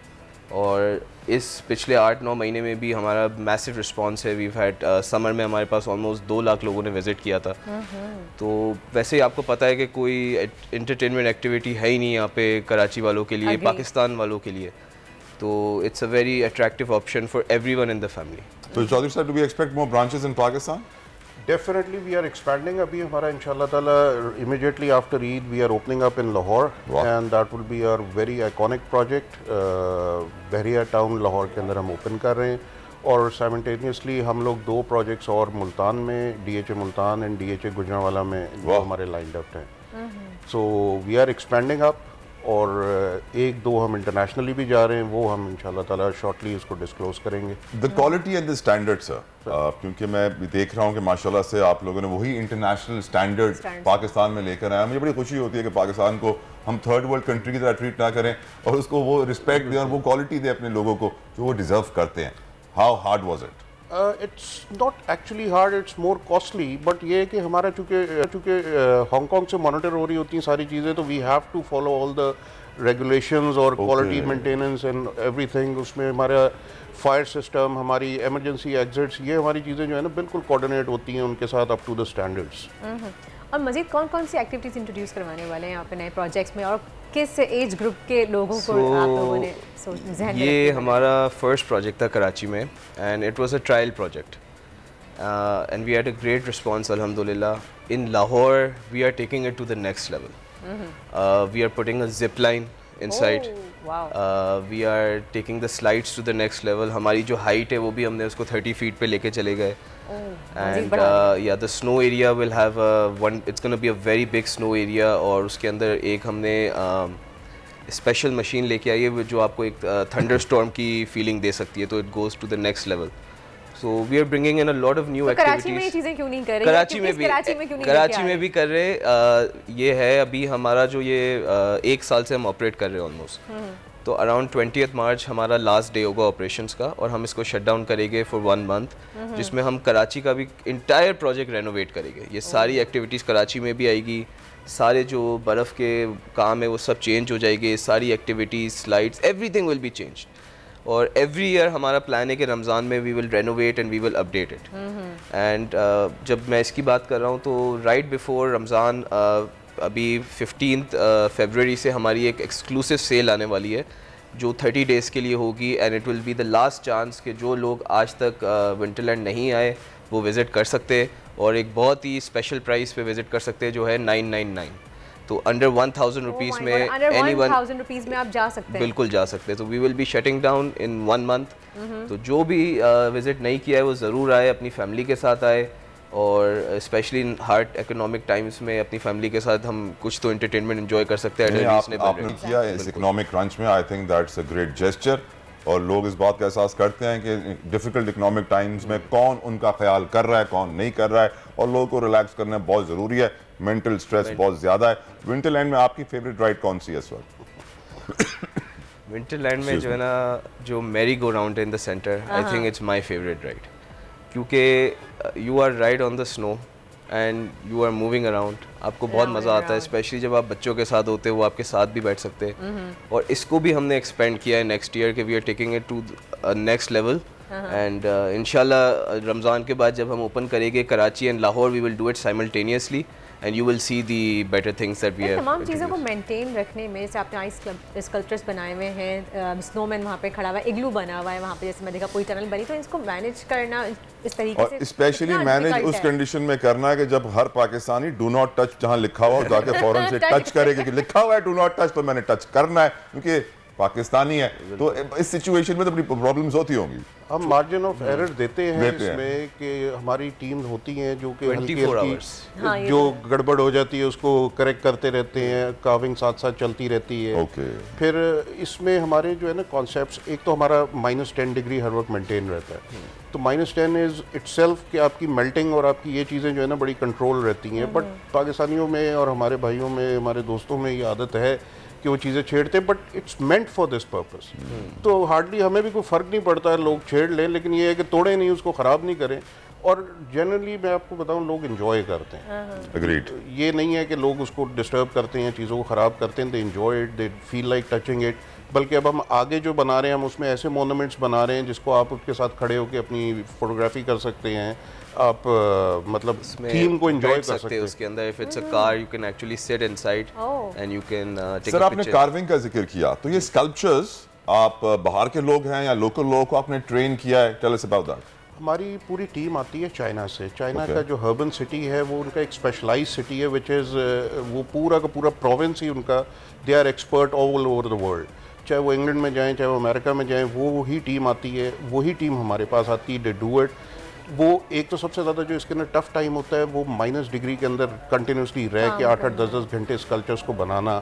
Speaker 13: और इस पिछले 8-9 महीने में भी हमारा मैसिव रिस्पांस है। वीव हैड समर में हमारे पास ऑलमोस्ट 2 लाख लोगों ने विज़िट किया था। तो वैसे ही आपको पता है कि कोई एंटरटेनमेंट एक्टिविटी है ही नहीं यहाँ पे कराची वालों के लिए, पाकिस्तान वालों के लिए। तो it's a very attractive option for everyone in the family.
Speaker 2: तो Chaudhry sahab, do we expect more branches in Pakistan?
Speaker 14: Definitely we are expanding. अभी हमारा इंशाल्लाह ताला immediately after Eid we are opening up in Lahore and that will be our very iconic project. Bahria town Lahore के अंदर हम open कर रहे हैं और साइमल्टेनियसली हम लोग 2 प्रोजेक्ट्स और मुल्तान में, DHA Multan and DHA Gujranwala में जो हमारे लाइंड अप हैं। So we are expanding up और 1-2 हम इंटरनेशनली भी जा रहे हैं, वो हम इंशाल्लाह ताला शॉर्टली उसको डिस्क्लोज करेंगे।
Speaker 2: The quality and the standard sir, क्योंकि मैं देख रहा हूँ कि माशाल्लाह से आप लोगों ने वही इंटरनेशनल स्टैंडर्ड पाकिस्तान में लेकर आया। मुझे बड़ी खुशी होती है कि पाकिस्तान को हम थर्ड वर्ल्ड कंट्री की तरह ट्रीट ना करें और उसको वो रिस्पेक्ट दें और वो क्वालिटी दें अपने लोगों को जो वो डिजर्व करते हैं। How hard was it?
Speaker 14: It's not actually hard, it's more costly, but ये है कि हमारा चूँकि हांगकॉन्ग से मॉनिटर हो रही होती हैं सारी चीज़ें, तो we have to follow all the regulations और क्वालिटी मेंटेनेंस एंड एवरीथिंग। उसमें हमारा फायर सिस्टम, हमारी इमरजेंसी एग्जिट्स, ये हमारी चीज़ें जो है ना बिल्कुल कोऑर्डिनेट होती हैं उनके साथ अप टू द स्टैंडर्ड्स।
Speaker 6: और मज़ीद कौन कौन सी एक्टिविटीज़ इंट्रोड्यूस करवाने वाले हैं यहाँ पे नए प्रोजेक्ट्स में, और किस एज ग्रुप के लोगों को आप लोगों ने ज़हन में?
Speaker 13: ये हमारा फर्स्ट प्रोजेक्ट था कराची में and it was a trial project and we had a great response अल्हम्दुलिल्लाह। In Lahore we are taking it to the next level. We are putting a zip line inside. We are taking the slides to the next level. हमारी जो height है वो भी हमने उसको 30 feet पे लेके चले गए. And yeah, the snow area will have it's going to be a very big snow area और उसके अंदर एक हमने स्पेशल मशीन लेके आई है जो आपको एक थंडरस्टॉर्म की फीलिंग दे सकती है, तो it goes to the next level. So we are bringing in a lot of new activities.
Speaker 6: Karachi में ये चीज़ें क्यों नहीं कर रहे?
Speaker 13: कराची में भी कर रहे ये है अभी हमारा जो ये 1 साल से हम ऑपरेट कर रहे हैं ऑलमोस्ट. तो अराउंड 20th मार्च हमारा लास्ट डे होगा ऑपरेशंस का और हम इसको शट डाउन करेंगे फॉर 1 मंथ, जिसमें हम कराची का भी इंटायर प्रोजेक्ट रेनोवेट करेंगे. ये सारी एक्टिविटीज़ कराची में भी आएगी, सारे जो बर्फ़ के काम है वो सब चेंज हो जाएंगे, सारी activities, slides, everything will be change. और एवरी ईयर हमारा प्लान है कि रमज़ान में we will renovate and we will update it. And जब मैं इसकी बात कर रहा हूँ तो राइट बिफोर रमज़ान अभी 15th फरवरी से हमारी एक एक्सक्लूसिव सेल आने वाली है जो 30 डेज़ के लिए होगी. And it will be the last chance कि जो लोग आज तक विंटरलैंड नहीं आए वो विज़िट कर सकते हैं और एक बहुत ही स्पेशल प्राइस पे विज़िट कर सकते हैं जो है 999. तो अंडर 1000 रुपीज़ में एनीवन
Speaker 6: 1000 रुपीज़ में आप जा सकते हैं,
Speaker 13: बिल्कुल जा सकते हैं. तो we will be shutting down in 1 month. तो जो भी विज़िट नहीं किया है वो ज़रूर आए, अपनी फैमिली के साथ आए और specially in hard economic times में अपनी फैमिली के साथ हम कुछ तो एंटरटेनमेंट एंजॉय कर सकते हैं.
Speaker 2: आपने किया इस इकोनॉमिक क्रंच में, I think that's a great gesture. और लोग इस बात का एहसास करते हैं कि डिफ़िकल्ट इकोनॉमिक टाइम्स में कौन उनका ख्याल कर रहा है, कौन नहीं कर रहा है, और लोगों को रिलैक्स करना बहुत ज़रूरी है. मेंटल स्ट्रेस बहुत ज़्यादा है. विंटरलैंड में आपकी फेवरेट राइड कौन सी है इस वक्त?
Speaker 13: विंटरलैंड में जो है ना, जो merry go round in the centre, I think it's my favourite ride, क्योंकि you are ride on the snow and you are moving around. आपको बहुत मज़ा आता है, स्पेशली जब आप बच्चों के साथ होते हो, वो आपके साथ भी बैठ सकते हैं. और इसको भी हमने एक्सपेंड किया है नेक्स्ट ईयर कि we are taking it to next level. And इंशाल्लाह रमज़ान के बाद जब हम ओपन करेंगे Karachi and Lahore, we will do it simultaneously and you will see the better things that we have.
Speaker 6: तमाम चीज़ों को मेंटेन रखने में, जैसे आपने आइस स्कल्पचर्स बनाए हुए हैं, स्नोमैन वहाँ पे खड़ा हुआ है, इग्लू बना हुआ है वहाँ पे, जैसे मैं देखा कोई टनल बनी, तो इसको मैनेज करना इस तरीके से,
Speaker 2: स्पेशली मैनेज उस कंडीशन में करना है कि जब हर पाकिस्तानी डू नॉट टच जहाँ लिखा हुआ जाके फौरन से टच करे, क्योंकि लिखा हुआ है डू नॉट टच तो मैंने टच करना है क्योंकि पाकिस्तानी है. तो इस सिचुएशन में तो बड़ी प्रॉब्लम्स होती होंगी.
Speaker 14: हम मार्जिन ऑफ एरर देते हैं इसमें कि हमारी टीम होती हैं जो कि हल्की जो गड़बड़ हो जाती है उसको करेक्ट करते रहते हैं, कार्विंग साथ साथ चलती रहती है. फिर इसमें हमारे जो है ना कॉन्सेप्ट्स, एक तो हमारा -10 डिग्री हर वक्त मेंटेन रहता है. तो -10 इज़ इटसेल्फ कि आपकी मेल्टिंग और आपकी ये चीज़ें जो है ना बड़ी कंट्रोल रहती हैं. बट पाकिस्तानियों में और हमारे भाइयों में, हमारे दोस्तों में ये आदत है कि वो चीज़ें छेड़ते हैं, but it's meant for this purpose. तो हार्डली हमें भी कोई फ़र्क नहीं पड़ता है, लोग छेड़ लें, लेकिन ये है कि तोड़े नहीं, उसको ख़राब नहीं करें. और जनरली मैं आपको बताऊं, लोग इन्जॉय करते हैं.
Speaker 2: Agreed.
Speaker 14: ये नहीं है कि लोग उसको डिस्टर्ब करते हैं, चीज़ों को ख़राब करते हैं. They enjoy it, they feel like touching it. बल्कि अब हम आगे जो बना रहे हैं, हम उसमें ऐसे मोनूमेंट्स बना रहे हैं जिसको आप उसके साथ खड़े होकर अपनी फोटोग्राफी कर सकते हैं. आप मतलब थीम को एंजॉय कर सकते हैं
Speaker 13: उसके अंदर. If it's a car you can actually sit inside and you can take a picture.
Speaker 2: Sir, आपने कार्विंग का जिक्र किया, तो ये स्कल्पचर्स आप बाहर के लोग हैं या लोकल लोगों को आपने ट्रेन किया है? Tell us about that.
Speaker 14: हमारी पूरी टीम आती है चाइना से। चाइना का जो हर्बन सिटी है वो उनका एक स्पेशलाइज सिटी है, विच इज़ वो पूरा का पूरा प्रोविंस ही उनका, they are expert all over the world. चाहे वो इंग्लैंड में जाएं, चाहे वो अमेरिका में जाएं, वो ही टीम आती है, वही टीम हमारे पास आती है, दे डू इट। वो एक तो सबसे ज़्यादा जो इसके अंदर टफ टाइम होता है वो माइनस डिग्री के अंदर कंटिन्यूसली रह के 8-8 10-10 घंटे स्कल्पचर्स को बनाना।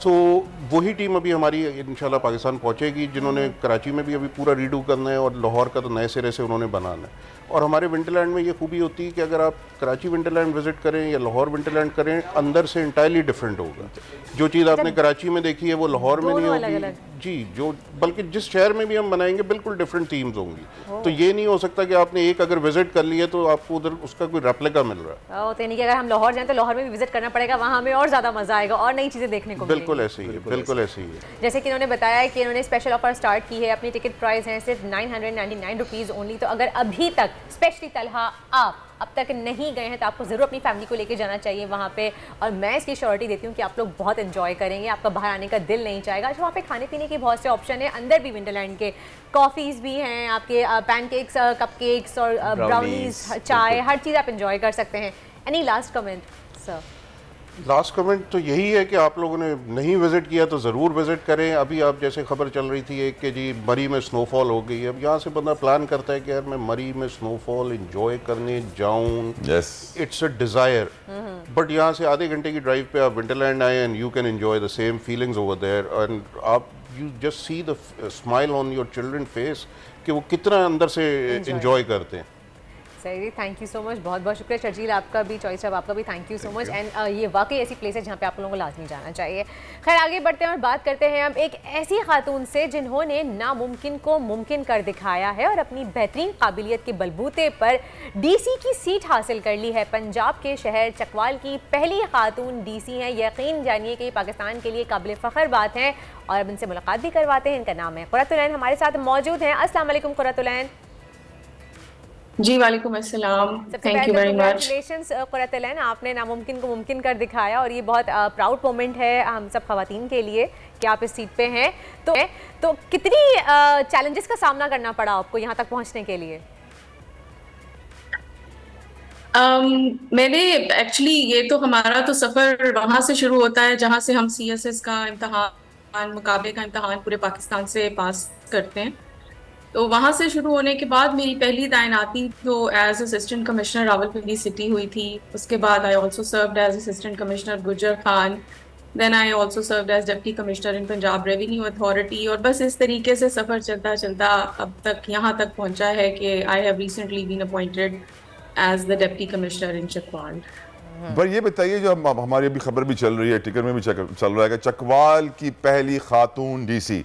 Speaker 14: तो वही टीम अभी हमारी इंशाल्लाह पाकिस्तान पहुंचेगी, जिन्होंने कराची में भी अभी पूरा रीडू करना है और लाहौर का तो नए सिरे से उन्होंने बनाना है। और हमारे विंटरलैंड में ये खूबी होती है कि अगर आप कराची विंटरलैंड विजिट करें या लाहौर विंटरलैंड करें, अंदर से इंटायरली डिफरेंट होगा। जो चीज़ आपने कराची में देखी है वो लाहौर में नहीं होगी जी, जो बल्कि जिस शहर में भी हम बनाएंगे बिल्कुल डिफरेंट थीम्स होंगी। तो ये नहीं हो सकता कि आपने एक अगर विजिट कर लिया तो आपको उधर उसका कोई रेप्लिका मिल रहा है।
Speaker 6: तो यानी कि अगर हम लाहौर जाएं तो लाहौर में भी विजिट करना पड़ेगा, वहाँ हमें और ज़्यादा मज़ा आएगा और नई चीज़ें देखने को
Speaker 14: बिल्कुल ऐसे ही है, बिल्कुल ऐसे ही है।
Speaker 6: जैसे कि इन्होंने बताया कि इन्होंने स्पेशल ऑफर स्टार्ट की है, अपनी टिकट प्राइस है सिर्फ 999 रुपीज़ ओनली। तो अगर अभी तक स्पेशली तलहा आप अब तक नहीं गए हैं तो आपको ज़रूर अपनी फैमिली को लेके जाना चाहिए वहाँ पे। और मैं इसकी श्योरिटी देती हूँ कि आप लोग बहुत एंजॉय करेंगे, आपका बाहर आने का दिल नहीं चाहेगा। अच्छा, वहाँ पे खाने पीने के बहुत से ऑप्शन है, अंदर भी विंटरलैंड के कॉफ़ीज़ भी हैं, आपके पैनकेक्स, कपकेक्स और ब्राउनीज, चाय, हर चीज़ आप एंजॉय कर सकते हैं। Any last comment sir?
Speaker 14: Last comment तो यही है कि आप लोगों ने नहीं विज़िट किया तो ज़रूर विज़िट करें। अभी आप जैसे खबर चल रही थी एक कि जी मरी में स्नोफॉल हो गई है, अब यहाँ से बंदा प्लान करता है कि यार मैं मरी में स्नोफॉल इंजॉय करने जाऊँ, इट्स अ डिज़ायर। बट यहाँ से आधे घंटे की ड्राइव पे आप विंटरलैंड आए and you can enjoy the same feelings over there and आप you just see the smile on your children face कि वो कितना अंदर से एंजॉय करते हैं।
Speaker 6: सही, थैंक यू सो मच, बहुत बहुत शुक्रिया। शर्जील आपका भी, चॉइस साहब आपका भी thank you so much. And ये वाकई ऐसी प्लेस है जहाँ पे आप लोगों को लाजमी जाना चाहिए। खैर आगे बढ़ते हैं और बात करते हैं अब एक ऐसी खातून से जिन्होंने नामुमकिन को मुमकिन कर दिखाया है और अपनी बेहतरीन काबिलियत के बलबूते पर DC की सीट हासिल कर ली है। पंजाब के शहर चकवाल की पहली खातून DC हैं। यकीन जानिए कि पाकिस्तान के लिए काबिल फ़ख्र बात है और अब इनसे मुलाकात भी करवाते हैं। इनका नाम है कुरतुलैन, हमारे साथ मौजूद हैं। अस्सलाम वालेकुम कुरतुलैन।
Speaker 15: जी वालेकुम अस्सलाम, thank you very much.
Speaker 6: Congratulations Qurratulain, आपने नामुमकिन को मुमकिन कर दिखाया और ये बहुत प्राउड मोमेंट है हम सब खवातीन के लिए कि आप इस सीट पे हैं। तो कितनी चैलेंजेस का सामना करना पड़ा आपको यहाँ तक पहुँचने के लिए?
Speaker 15: मैंने एक्चुअली ये तो हमारा तो सफ़र वहाँ से शुरू होता है जहाँ से हम CSS का इम्तहान, मुकाबले का इम्तहान पूरे पाकिस्तान से पास करते हैं। तो वहाँ से शुरू होने के बाद मेरी पहली तैनाती तो as assistant commissioner Rawalpindi city हुई थी। उसके बाद I also served as assistant commissioner Gujar Khan, then I also served as deputy commissioner in Punjab revenue authority. और बस इस तरीके से सफ़र चलता चलता अब तक यहाँ तक पहुँचा है कि I have recently been appointed as the deputy commissioner in Chakwal.
Speaker 2: पर ये बताइए, जो हमारी अभी खबर भी चल रही है, टिकर में भी चल रहा है कि चकवाल की पहली खातून DC,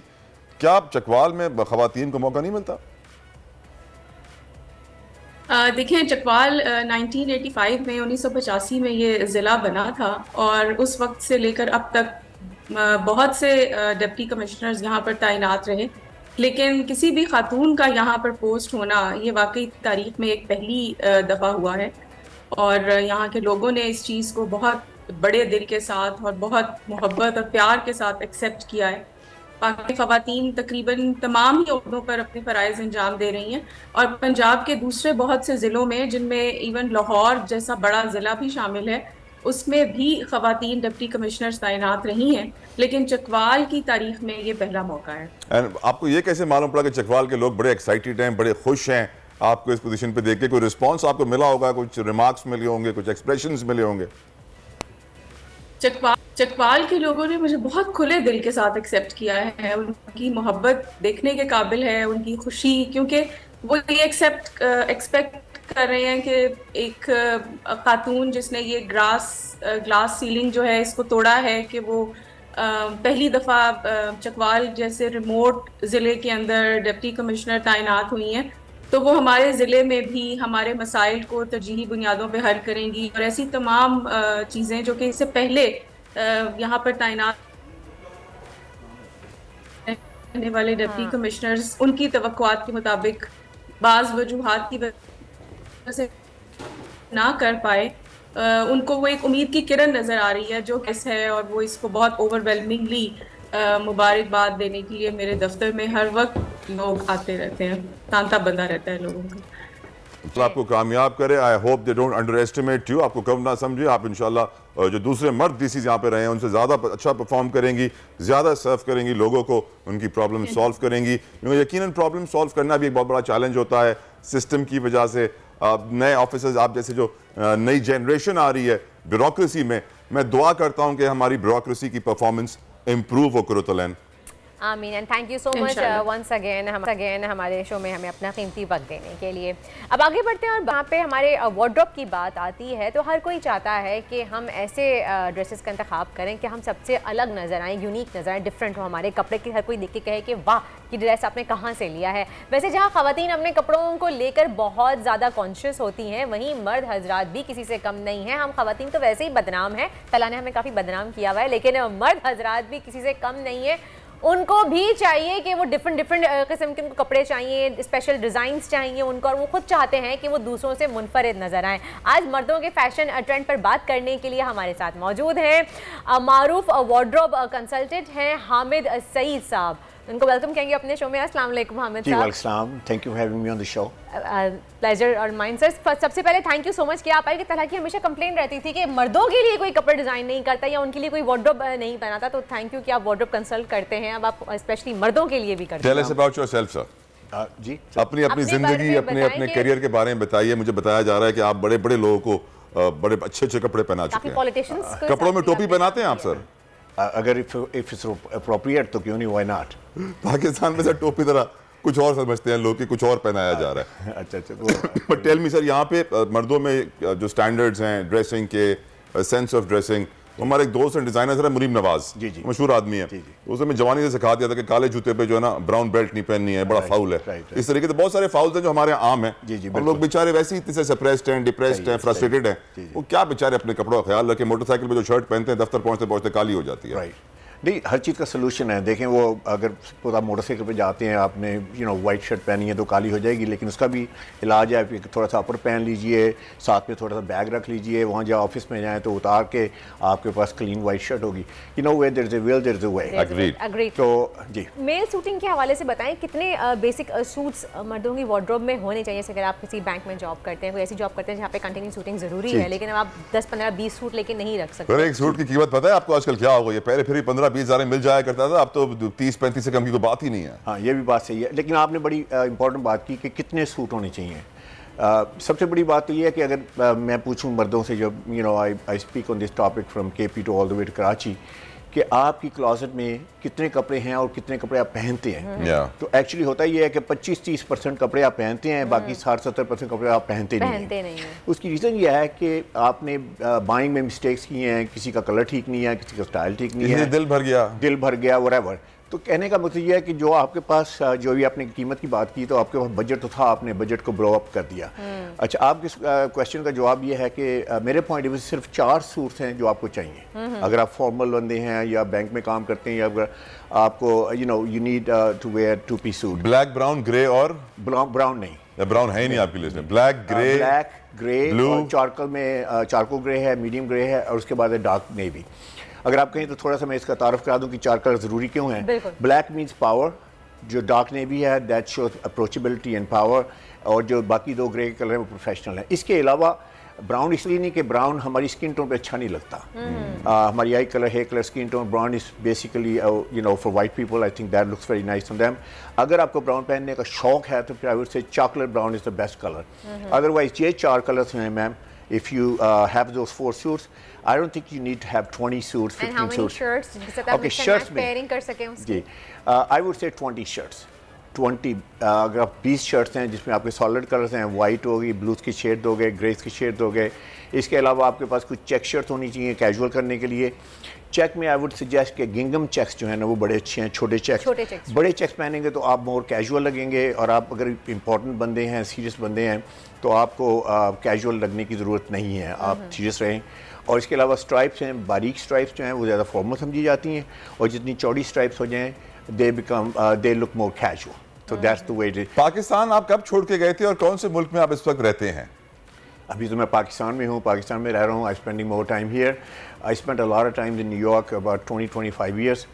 Speaker 2: क्या चकवाल में खवातीन को मौका नहीं मिलता?
Speaker 15: देखिए, चकवाल 1985 में 1985 में ये ज़िला बना था और उस वक्त से लेकर अब तक बहुत से डिप्टी कमिश्नर्स यहाँ पर तैनात रहे, लेकिन किसी भी खातून का यहाँ पर पोस्ट होना ये वाकई तारीख में एक पहली दफ़ा हुआ है। और यहाँ के लोगों ने इस चीज़ को बहुत बड़े दिल के साथ और बहुत मोहब्बत और प्यार के साथ एक्सेप्ट किया है। बाकी ख़वातीन तकरीबन तमाम ही ओहदों पर अपने फ़राइज़ अंजाम दे रही हैं और पंजाब के दूसरे बहुत से ज़िलों में, जिनमें इवन लाहौर जैसा बड़ा ज़िला भी शामिल है, उसमें भी ख़वातीन डिप्टी कमिश्नर्स तैनात रही हैं, लेकिन चकवाल की तारीख में ये पहला मौका है।
Speaker 2: आपको ये कैसे मालूम पड़ा कि चकवाल के लोग बड़े एक्साइटेड हैं, बड़े खुश हैं आपको इस पोजीशन पे देख के? कोई रिस्पॉन्स आपको मिला होगा, कुछ रिमार्क्स मिले होंगे, कुछ एक्सप्रेशंस मिले होंगे?
Speaker 15: चकवाल के लोगों ने मुझे बहुत खुले दिल के साथ एक्सेप्ट किया है। उनकी मोहब्बत देखने के काबिल है, उनकी खुशी, क्योंकि वो ये एक्सपेक्ट कर रहे हैं कि एक खातून जिसने ये ग्लास सीलिंग जो है इसको तोड़ा है, कि वो पहली दफ़ा चकवाल जैसे रिमोट ज़िले के अंदर डिप्टी कमिश्नर तैनात हुई हैं, तो वो हमारे ज़िले में भी हमारे मसाइल को तरजीही बुनियादों पे हल करेंगी। और ऐसी तमाम चीज़ें जो कि इससे पहले यहाँ पर तैनात रहने वाले डिप्टी कमिश्नर्स उनकी तवक्कुआत के मुताबिक बाज़ वजूहात की वजह से ना कर पाए, उनको वो एक उम्मीद की किरण नज़र आ रही है जो कैसे है। और वो इसको बहुत ओवरवेलमिंगली मुबारकबाद देने के लिए मेरे दफ्तर में हर वक्त लोग आते रहते हैं, तांता बंधा रहता है लोगों का।
Speaker 2: तो आपको कामयाब करे। I hope they don't under estimate you, आपको कम ना समझे। आप इंशाल्लाह जो दूसरे मर्द डीसीज यहाँ पे रहे हैं उनसे ज़्यादा अच्छा परफॉर्म करेंगी, ज़्यादा सर्व करेंगी लोगों को, उनकी प्रॉब्लम सॉल्व करेंगी। क्योंकि यकीनन प्रॉब्लम सॉल्व करना भी एक बहुत बड़ा चैलेंज होता है सिस्टम की वजह से। नए ऑफिसर्स आप जैसे जो नई जनरेशन आ रही है ब्यूरोक्रेसी में, मैं दुआ करता हूँ कि हमारी ब्यूरोक्रेसी की परफॉर्मेंस इम्प्रूव हो कुरतलैन।
Speaker 6: आमीन and thank you so much once again हमारे शो में हमें अपना कीमती वक्त देने के लिए। अब आगे बढ़ते हैं और वहाँ पे हमारे वार्डरोब की बात आती है तो हर कोई चाहता है कि हम ऐसे ड्रेसेस का इंतखाब करें कि हम सबसे अलग नज़र आएँ, यूनिक नज़र आएँ, डिफरेंट हो हमारे कपड़े की। हर कोई देख के कहे कि वाह कि ड्रेस आपने कहाँ से लिया है। वैसे जहाँ ख़वातीन अपने कपड़ों को लेकर बहुत ज़्यादा कॉन्शियस होती हैं, वहीं मर्द हजरात भी किसी से कम नहीं हैं। हम ख़वातीन तो वैसे ही बदनाम हैं, तला ने हमें काफ़ी बदनाम किया हुआ है, लेकिन मर्द हजरात भी किसी से कम नहीं है। उनको भी चाहिए कि वो डिफरेंट किस्म के उनको कपड़े चाहिए, स्पेशल डिज़ाइंस चाहिए उनको, और वो खुद चाहते हैं कि वो दूसरों से मुनफरिद नज़र आएँ। आज मर्दों के फैशन ट्रेंड पर बात करने के लिए हमारे साथ मौजूद हैं मारूफ वार्डरोब कंसल्टेंट हैं हामिद सईद साहब। उनको वेलकम कहेंगे अपने शो में। अस्सलाम वालेकुम हामिद साहब।
Speaker 7: Welcome, thank you for having me on the show.
Speaker 6: Pleasure और माइन सर। सबसे पहले थैंक यू सो मच कि आप आए। कि तरह की हमेशा कंप्लेन रहती थी कि मर्दों के लिए कोई कपड़े डिज़ाइन नहीं करता या उनके लिए कोई वार्डरोब नहीं बनाता, तो थैंक यू कि आप वार्डरोब कंसल्ट करते हैं। अब आप स्पेशली मर्दों के लिए भी करते हैं।
Speaker 2: Tell us about yourself sir.
Speaker 7: जी,
Speaker 2: अपनी जिंदगी, अपने करियर के बारे में बताइए। मुझे बताया जा रहा है कि आप बड़े बड़े लोगों को बड़े अच्छे कपड़े पहना चुके हैं।
Speaker 6: पॉलिटिशियंस
Speaker 2: कपड़ों में टोपी पहनाते हैं आप सर?
Speaker 7: अगर इफ इट्स अप्रोप्रिएट तो क्यों नहीं, व्हाई नॉट।
Speaker 2: पाकिस्तान में सर टोपी तरह कुछ और समझते हैं लोग कि कुछ और पहनाया जा रहा है।
Speaker 7: अच्छा
Speaker 2: बट टेल मी सर, यहाँ पे मर्दों में जो स्टैंडर्ड्स हैं ड्रेसिंग के, सेंस ऑफ ड्रेसिंग, हमारे एक दोस्त हैं डिजाइनर है मुनीम नवाज, मशहूर आदमी है। उसने मैं जवानी से सिखा दिया था कि काले जूते पे जो है ना ब्राउन बेल्ट नहीं पहननी है, बड़ा फाउल है। इस तरीके से बहुत सारे फाउल्स हैं जो हमारे आम हैं, और लोग बेचारे वैसे ही इतने सप्रेस्ड हैं, डिप्रेस्ड हैं, फ्रस्ट्रेटेड हैं। वो क्या बेचारे अपने कपड़ों का ख्याल रखें। मोटरसाइकिल पे जो शर्ट पहनते हैं दफ्तर पहुंचते पहुंचते काली हो जाती है।
Speaker 7: नहीं, हर चीज़ का सोल्यूशन है। देखें, वो अगर आप मोटरसाइकिल पे जाते हैं, आपने वाइट शर्ट पहनी है तो काली हो जाएगी, लेकिन उसका भी इलाज है। थोड़ा सा अपर पहन लीजिए, साथ में थोड़ा सा बैग रख लीजिए, वहाँ जब ऑफिस में जाएँ तो उतार के आपके पास क्लीन वाइट शर्ट होगी। Way there is a will, there is a way.
Speaker 6: Agreed.
Speaker 7: तो जी,
Speaker 6: मेल सूटिंग के हवाले से बताएं, कितने बेसिक सूट्स मर्दों की वार्डरोब में होने चाहिए? अगर आप किसी बैंक में जॉब करते हैं, कोई ऐसी जॉब करते हैं जहाँ पे कंटिन्यू शूटिंग जरूरी है, लेकिन अब आप 10, 15, 20 सूट लेके नहीं रख सकते।
Speaker 2: एक सूट की कीमत पता है आपको आजकल क्या हो गई है? पहले फिर 15-20 हज़ार मिल जाए करता था, अब तो 30-35 से कम की तो बात ही नहीं है।
Speaker 7: हाँ, ये भी बात सही है, लेकिन आपने बड़ी इंपॉर्टेंट बात की कि कितने सूट होने चाहिए। सबसे बड़ी बात तो ये है कि अगर मैं पूछूं मर्दों से, जब I speak on this topic from KP to all the way to Karachi, कि आपकी क्लोजेट में कितने कपड़े हैं और कितने कपड़े आप पहनते हैं, तो एक्चुअली होता ये है कि 25-30% कपड़े आप पहनते हैं, बाकी 60-70% कपड़े आप पहनते नहीं हैं। उसकी रीज़न यह है कि आपने बाइंग में मिस्टेक्स किए हैं, किसी का कलर ठीक नहीं है, किसी का स्टाइल ठीक नहीं है,
Speaker 2: दिल भर गया
Speaker 7: व्हाटएवर। तो कहने का मतलब यह है कि जो आपके पास, जो भी आपने कीमत की बात की, तो आपके पास बजट तो था, आपने बजट को ब्लो अप कर दिया। अच्छा, आपके क्वेश्चन का जवाब ये है कि मेरे पॉइंट ऑफ व्यू से सिर्फ 4 सूट्स हैं जो आपको चाहिए। अगर आप फॉर्मल बंदे हैं या बैंक में काम करते हैं, या अगर आपको you need to wear 2-piece suit.
Speaker 2: Black, brown, grey और
Speaker 7: ब्राउन नहीं,
Speaker 2: ब्राउन है ही नहीं आपकी लिस्ट में। ब्लैक,
Speaker 7: ग्रे, ब्लू, चारकोल में चारकोल ग्रे है, मीडियम ग्रे है, और उसके बाद है डार्क नेवी। अगर आप कहें तो थोड़ा सा मैं इसका तारुफ करा दूं कि 4 कलर ज़रूरी क्यों हैं। ब्लैक मीन्स पावर, जो डार्क नेवी है that shows approachability and power, और जो बाकी 2 ग्रे कलर हैं वो प्रोफेशनल हैं। इसके अलावा ब्राउन इसलिए नहीं कि ब्राउन हमारी स्किन टोन पे अच्छा नहीं लगता। हमारी eye colour, hair colour, skin tone, brown is basically for white people, I think that looks very nice on them. अगर आपको ब्राउन पहनने का शौक है तो फिर I would say chocolate brown is the best colour. Otherwise ये 4 colours हैं ma'am. If you have those 4 suits, I don't think you need to have 20 suits, 15 suits.
Speaker 6: And how many shirts?
Speaker 7: Okay, shirts
Speaker 6: pairing कर सकें उसकी?
Speaker 7: जी, I would say 20 shirts. 20 अगर आप 20 shirts हैं जिसमें आपके सॉलिड कलर्स हैं, वाइट होगी, ब्लूज की शेड दोगे, ग्रेस की शेड दोगे। इसके अलावा आपके पास कुछ चेक शर्ट होनी चाहिए कैजुअल करने के लिए। चेक में आई वुड सजेस्ट कि गिंगम चेक्स जो है ना वो बड़े अच्छे हैं, छोटे चेक्स। बड़े चेक्स पहनेंगे तो आप मोर कैजुअल लगेंगे, और आप अगर इंपॉर्टेंट बंदे हैं, सीरियस बंदे हैं, तो आपको कैजुअल लगने की ज़रूरत नहीं है, आप सीरियस रहें। और इसके अलावा स्ट्राइप्स हैं, बारीक स्ट्राइप्स जो हैं वो ज़्यादा फॉर्मल समझी जाती हैं, और जितनी चौड़ी स्ट्राइप्स हो जाएँ दे लुक मोर कैजुअल। तो that's the way it is.
Speaker 2: Pakistan आप कब छोड़ के गए थे और कौन से मुल्क में आप इस वक्त रहते हैं?
Speaker 7: अभी तो मैं पाकिस्तान में हूँ, पाकिस्तान में रह रहा हूँ। I spending more time here. I spend a lot of time in New York, about 20-25 years।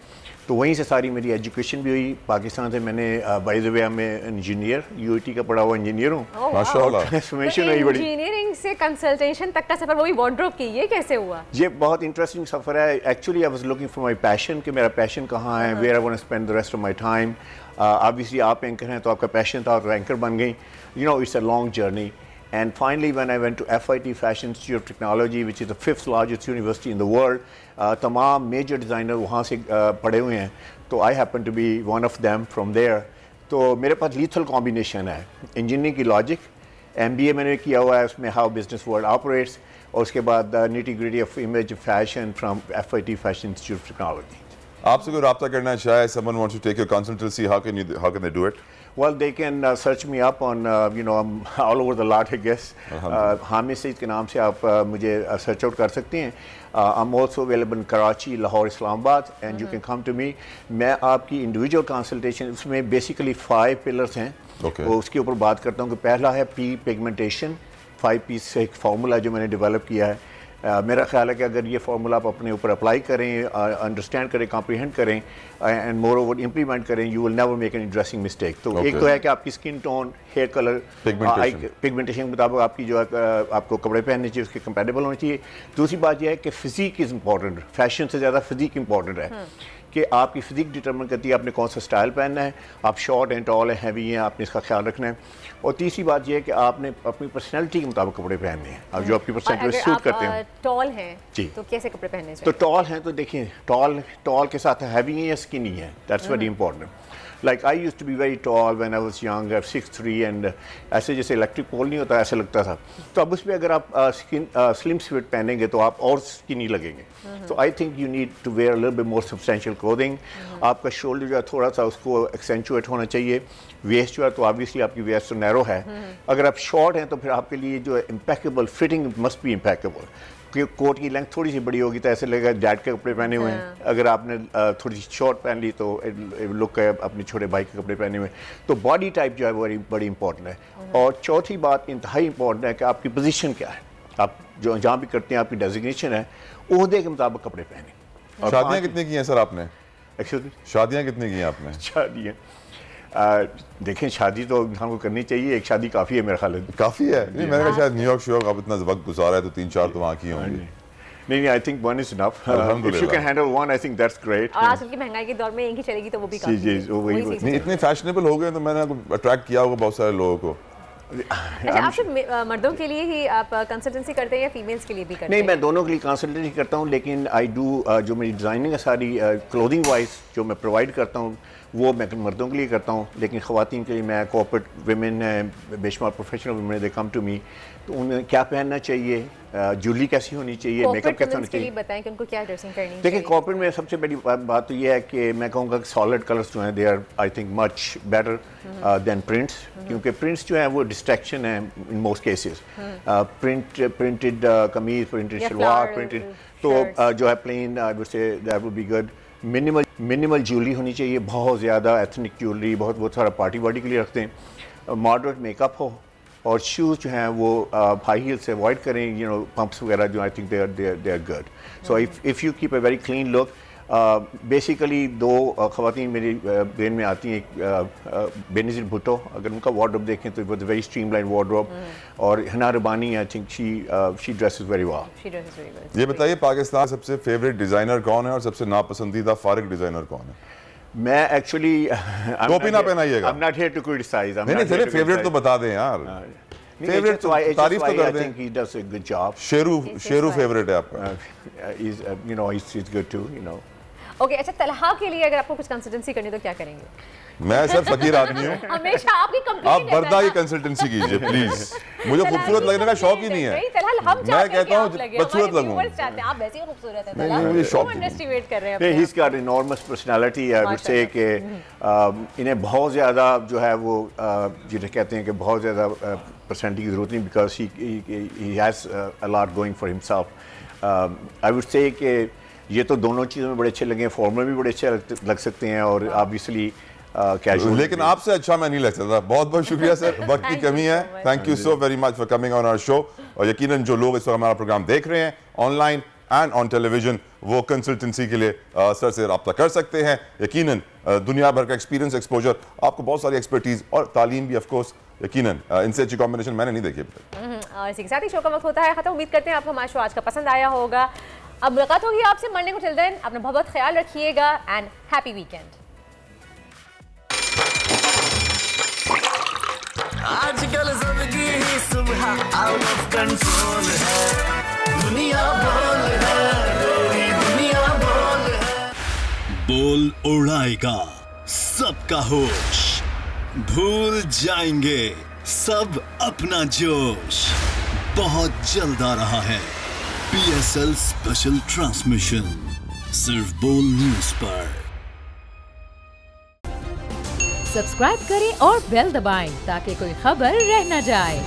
Speaker 7: तो वहीं से सारी मेरी एजुकेशन भी हुई। पाकिस्तान से मैंने बाय द वे मैं इंजीनियर यूआईटी का पढ़ा हुआ इंजीनियर हूँ।
Speaker 6: माशाल्लाह।
Speaker 7: ट्रांसफॉर्मेशन हुई बड़ी।
Speaker 6: इंजीनियरिंग से कंसल्टेशन तक का सफर, वो भी वार्डरोब की, ये कैसे हुआ?
Speaker 7: ये बहुत इंटरेस्टिंग सफर है। Actually I was looking for my passion कि मेरा पैशन कहाँ है, where I want to spend the rest of my time. Obviously आप एंकर हैं तो आपका पैशन था और एंकर बन गई। You know it's a long journey. And finally, when I went to FIT Fashion Institute of Technology, which is the 5th largest university in the world, तमाम major designer वहाँ से पढ़े हुए हैं, तो I happen to be one of them from there. तो मेरे पास lethal combination है, engineering की logic, MBA मैंने किया हुआ है उसमें how business world operates, और उसके बाद nitty gritty of image fashion from FIT Fashion Institute of Technology.
Speaker 2: आपसे कोई राब्ता करना चाहे, someone wants to take your consultancy, how can they do it?
Speaker 7: Well, they can search me up on, you know, I'm all over the lot, I guess. Hamid Saeed के नाम से आप मुझे search out कर सकते हैं. I'm also available in Karachi, Lahore, Islamabad, and you can come to me. मैं आपकी individual consultation, उसमें basically 5 pillars हैं. वो उसके ऊपर बात करता हूँ कि पहला है P-pigmentation, 5 P से एक फार्मूला जो मैंने डेवलप किया है. मेरा ख्याल है कि अगर ये फार्मूला आप अपने ऊपर अप्लाई करें, अंडरस्टैंड करें, कॉम्प्रीहेंड करें एंड मोर ओवर इम्प्लीमेंट करें, you will never make any dressing mistake. तो एक तो है कि आपकी skin tone, hair colour, pigmentation के मुताबिक आपकी जो है आपको कपड़े पहनने चाहिए, उसके कंपैटिबल होने चाहिए. दूसरी बात यह है कि फिजिक इज़ इंपॉर्टेंट. फैशन से ज़्यादा फिजिक इंपॉर्टेंट है कि आपकी फिजिक डिटरमिन करती है आपने कौन सा स्टाइल पहनना है. आप शॉर्ट एंड टॉल है, हैवी हैं, आपने इसका ख्याल रखना है. और तीसरी बात यह है कि आपने अपनी पर्सनैलिटी के मुताबिक कपड़े पहनने हैं. अब जो आपकी पर्सनैलिटी सूट करते हैं.
Speaker 6: टॉल हैं
Speaker 7: जी,
Speaker 6: तो कैसे कपड़े पहनने चाहिए?
Speaker 7: तो टॉल हैं तो देखिए, टॉल के साथ हैवी है या स्किनी है, that's very important. Like I used to be very tall when I was young, 6'3", and ऐसे जैसे इलेक्ट्रिक पोल नहीं होता ऐसे लगता था. तो अब उसमें अगर आप स्लिम फिट पहनेंगे तो आप और स्किनी लगेंगे. So I think you need to wear a little bit more substantial clothing. आपका शोल्डर जो है थोड़ा सा उसको एक्सेंचुएट होना चाहिए. वेस्ट जो है तो ऑब्वियसली आपकी वेस्ट तो नैरो है. अगर आप शॉर्ट हैं तो फिर आपके लिए जो है impeccable fitting must be impeccable. Coat की लेंथ थोड़ी सी बड़ी होगी तो ऐसे लगेगा डैड के कपड़े पहने हुए हैं. अगर आपने थोड़ी सी शॉर्ट पहन ली तो लुक है अपने छोटे भाई के कपड़े पहने हुए. तो बॉडी टाइप जो है वो बड़ी इंपॉर्टेंट है. और चौथी बात इंतहाई इंपॉर्टेंट है कि आपकी पोजीशन क्या है, आप जो जहाँ भी करते हैं आपकी डेजिग्नेशन है, ओहदे के मुताबिक कपड़े पहने.
Speaker 2: शादियाँ कितनी की हैं सर आपने?
Speaker 7: एक्सक्यूज मी,
Speaker 2: शादियाँ कितनी की हैं आपने?
Speaker 7: शादियाँ देखें, शादी तो इंसान को करनी चाहिए. एक शादी काफ़ी है मेरा ख्याल है.
Speaker 2: काफ़ी है? नहीं, मैंने कहा शायद न्यूयॉर्क शो आप इतना वक्त गुजारा है तो 3-4 तो वहाँ की होंगी.
Speaker 7: नहीं, I think one is enough. If you can handle one, I think that's great.
Speaker 6: और आजकल की महंगाई के दौर में एक ही चलेगी तो वो भी काफी है.
Speaker 2: नहीं, इतने फैशनेबल हो गए तो मैंने अट्रैक्ट किया होगा बहुत सारे लोगों को.
Speaker 6: अच्छा, आप सिर्फ मर्दों के लिए ही आप कंसल्टेंसी करते हैं या फीमेल्स के लिए भी करते हैं?
Speaker 7: नहीं, मैं दोनों के लिए कंसल्टेंसी करता हूँ, लेकिन आई डू जो मेरी डिज़ाइनिंग है सारी क्लोथिंग वाइज जो मैं प्रोवाइड करता हूँ वो मैं मर्दों के लिए करता हूँ. लेकिन ख़वातीन के लिए मैं कॉर्पोरेट वुमेन है, बेशुमार professional women, they come to me, तो उन्हें क्या पहनना चाहिए, ज्वेलरी कैसी होनी चाहिए, मेकअप कैसा होना चाहिए.
Speaker 6: बताएं कि उनको क्या ड्रेसिंग करनी चाहिए.
Speaker 7: देखिए, कॉर्पोरेट में सबसे बड़ी बात तो ये है कि मैं कहूँगा कि सॉलिड कलर्स जो हैं they are I think much better than prints. क्योंकि प्रिंट्स जो हैं वो डिस्ट्रैक्शन है इन मोस्ट केसेस. प्रिंटेड कमीज, प्रिंटेड शलवार, प्रिंटेड, तो जो है plain I would say that would be good. Minimal jewellery होनी चाहिए, बहुत ज़्यादा एथनिक ज्वेलरी बहुत सारा पार्टी वार्टी के लिए रखते हैं. मॉडरेट मेकअप हो, और शूज़ जो हैं वो हाई हील से अवॉइड करें. यू नो, पंप्स वगैरह जो I think they are good. So if you keep a very clean look. Basically दो ख़वातीन मेरी ब्रेन में आती हैं. बेनज़ीर भुट्टो, अगर उनका वार्डरोब देखें तो वो वेरी स्ट्रीमलाइन वार्डरोब. और Hina Rabbani, I think she dresses very well.
Speaker 2: ये बताइए, पाकिस्तान सबसे फेवरेट डिज़ाइनर कौन है और सबसे नापसंदीदा फारिग डिज़ाइनर कौन है?
Speaker 7: मैं एक्चुअली
Speaker 2: टोपी ना पहनाइएगा.
Speaker 7: I'm not here to criticize.
Speaker 2: नहीं, चलिए फेवरेट तो बता दें यार. फेवरेट तो तारीफ तो कर दें.
Speaker 7: I think he does a good job.
Speaker 2: Sheru favourite है आपका?
Speaker 7: You know, he's good too. You know.
Speaker 6: Okay, अच्छा, तलहा के लिए अगर आपको कुछ कंसल्टेंसी करनी तो क्या करेंगे?
Speaker 2: मैं सर फकीर आदमी हूँ.
Speaker 6: हमेशा आपकी कंप्लीट
Speaker 2: आप बर्दा की कंसल्टेंसी कीजिए प्लीज. मुझे खूबसूरत लगने का शौक ही नहीं है. मैं कहता हूँ बदसूरत लगूं.
Speaker 6: आप वैसे ही खूबसूरत हैं. नहीं, अंडरएस्टिमेट कर रहे हैं.
Speaker 7: नहीं, he's got enormous personality. I would say कि इन्हें बहुत ज़्यादा जो है वो जिन्हें कहते हैं कि बहुत ज़्यादा पर्सनैलिटी की ज़रूरत नहीं, because he has a lot going for himself. I would say कि ये तो दोनों चीज़ों में बड़े अच्छे लगे. फॉर्मल भी बड़े अच्छे लग सकते हैं और ऑब्वियसली कैजुअल.
Speaker 2: लेकिन आपसे अच्छा मैं नहीं लग सकता. बहुत बहुत शुक्रिया सर, वक्त की कमी है. Thank you so very much for coming on our show. और यकीनन जो लोग इस वक्त हमारा प्रोग्राम देख रहे हैं ऑनलाइन एंड ऑन टेलीविजन, वो कंसल्टेंसी के लिए सर से रब्ता कर सकते हैं। यकीनन दुनिया भर का एक्सपीरियंस, एक्सपोजर, आपको बहुत सारी एक्सपर्टीज और तालीम भी ऑफ कोर्स, यकीनन इनसे अच्छी कॉम्बिनेशन मैंने नहीं देखी अभी तक।
Speaker 6: और इसी के साथ ही शो का वक्त होता है खत्म। उम्मीद करते हैं आपको हमारा शो आज का पसंद आया होगा। अब मुलाकात होगी आपसे मंडे को। टिल देन अपना बहुत ख्याल रखिएगा एंड हैप्पी वीकेंड।
Speaker 8: आजकल सबकी ही सुबह आउट ऑफ कंट्रोल है, दुनिया बोल है, पूरी दुनिया बोल है।
Speaker 16: बोल उड़ाएगा सबका होश, भूल जाएंगे सब अपना जोश। बहुत जल्द आ रहा है PSL स्पेशल ट्रांसमिशन, सिर्फ बोल न्यूज पर।
Speaker 17: सब्सक्राइब करें और बेल दबाएं ताकि कोई खबर रह न जाए।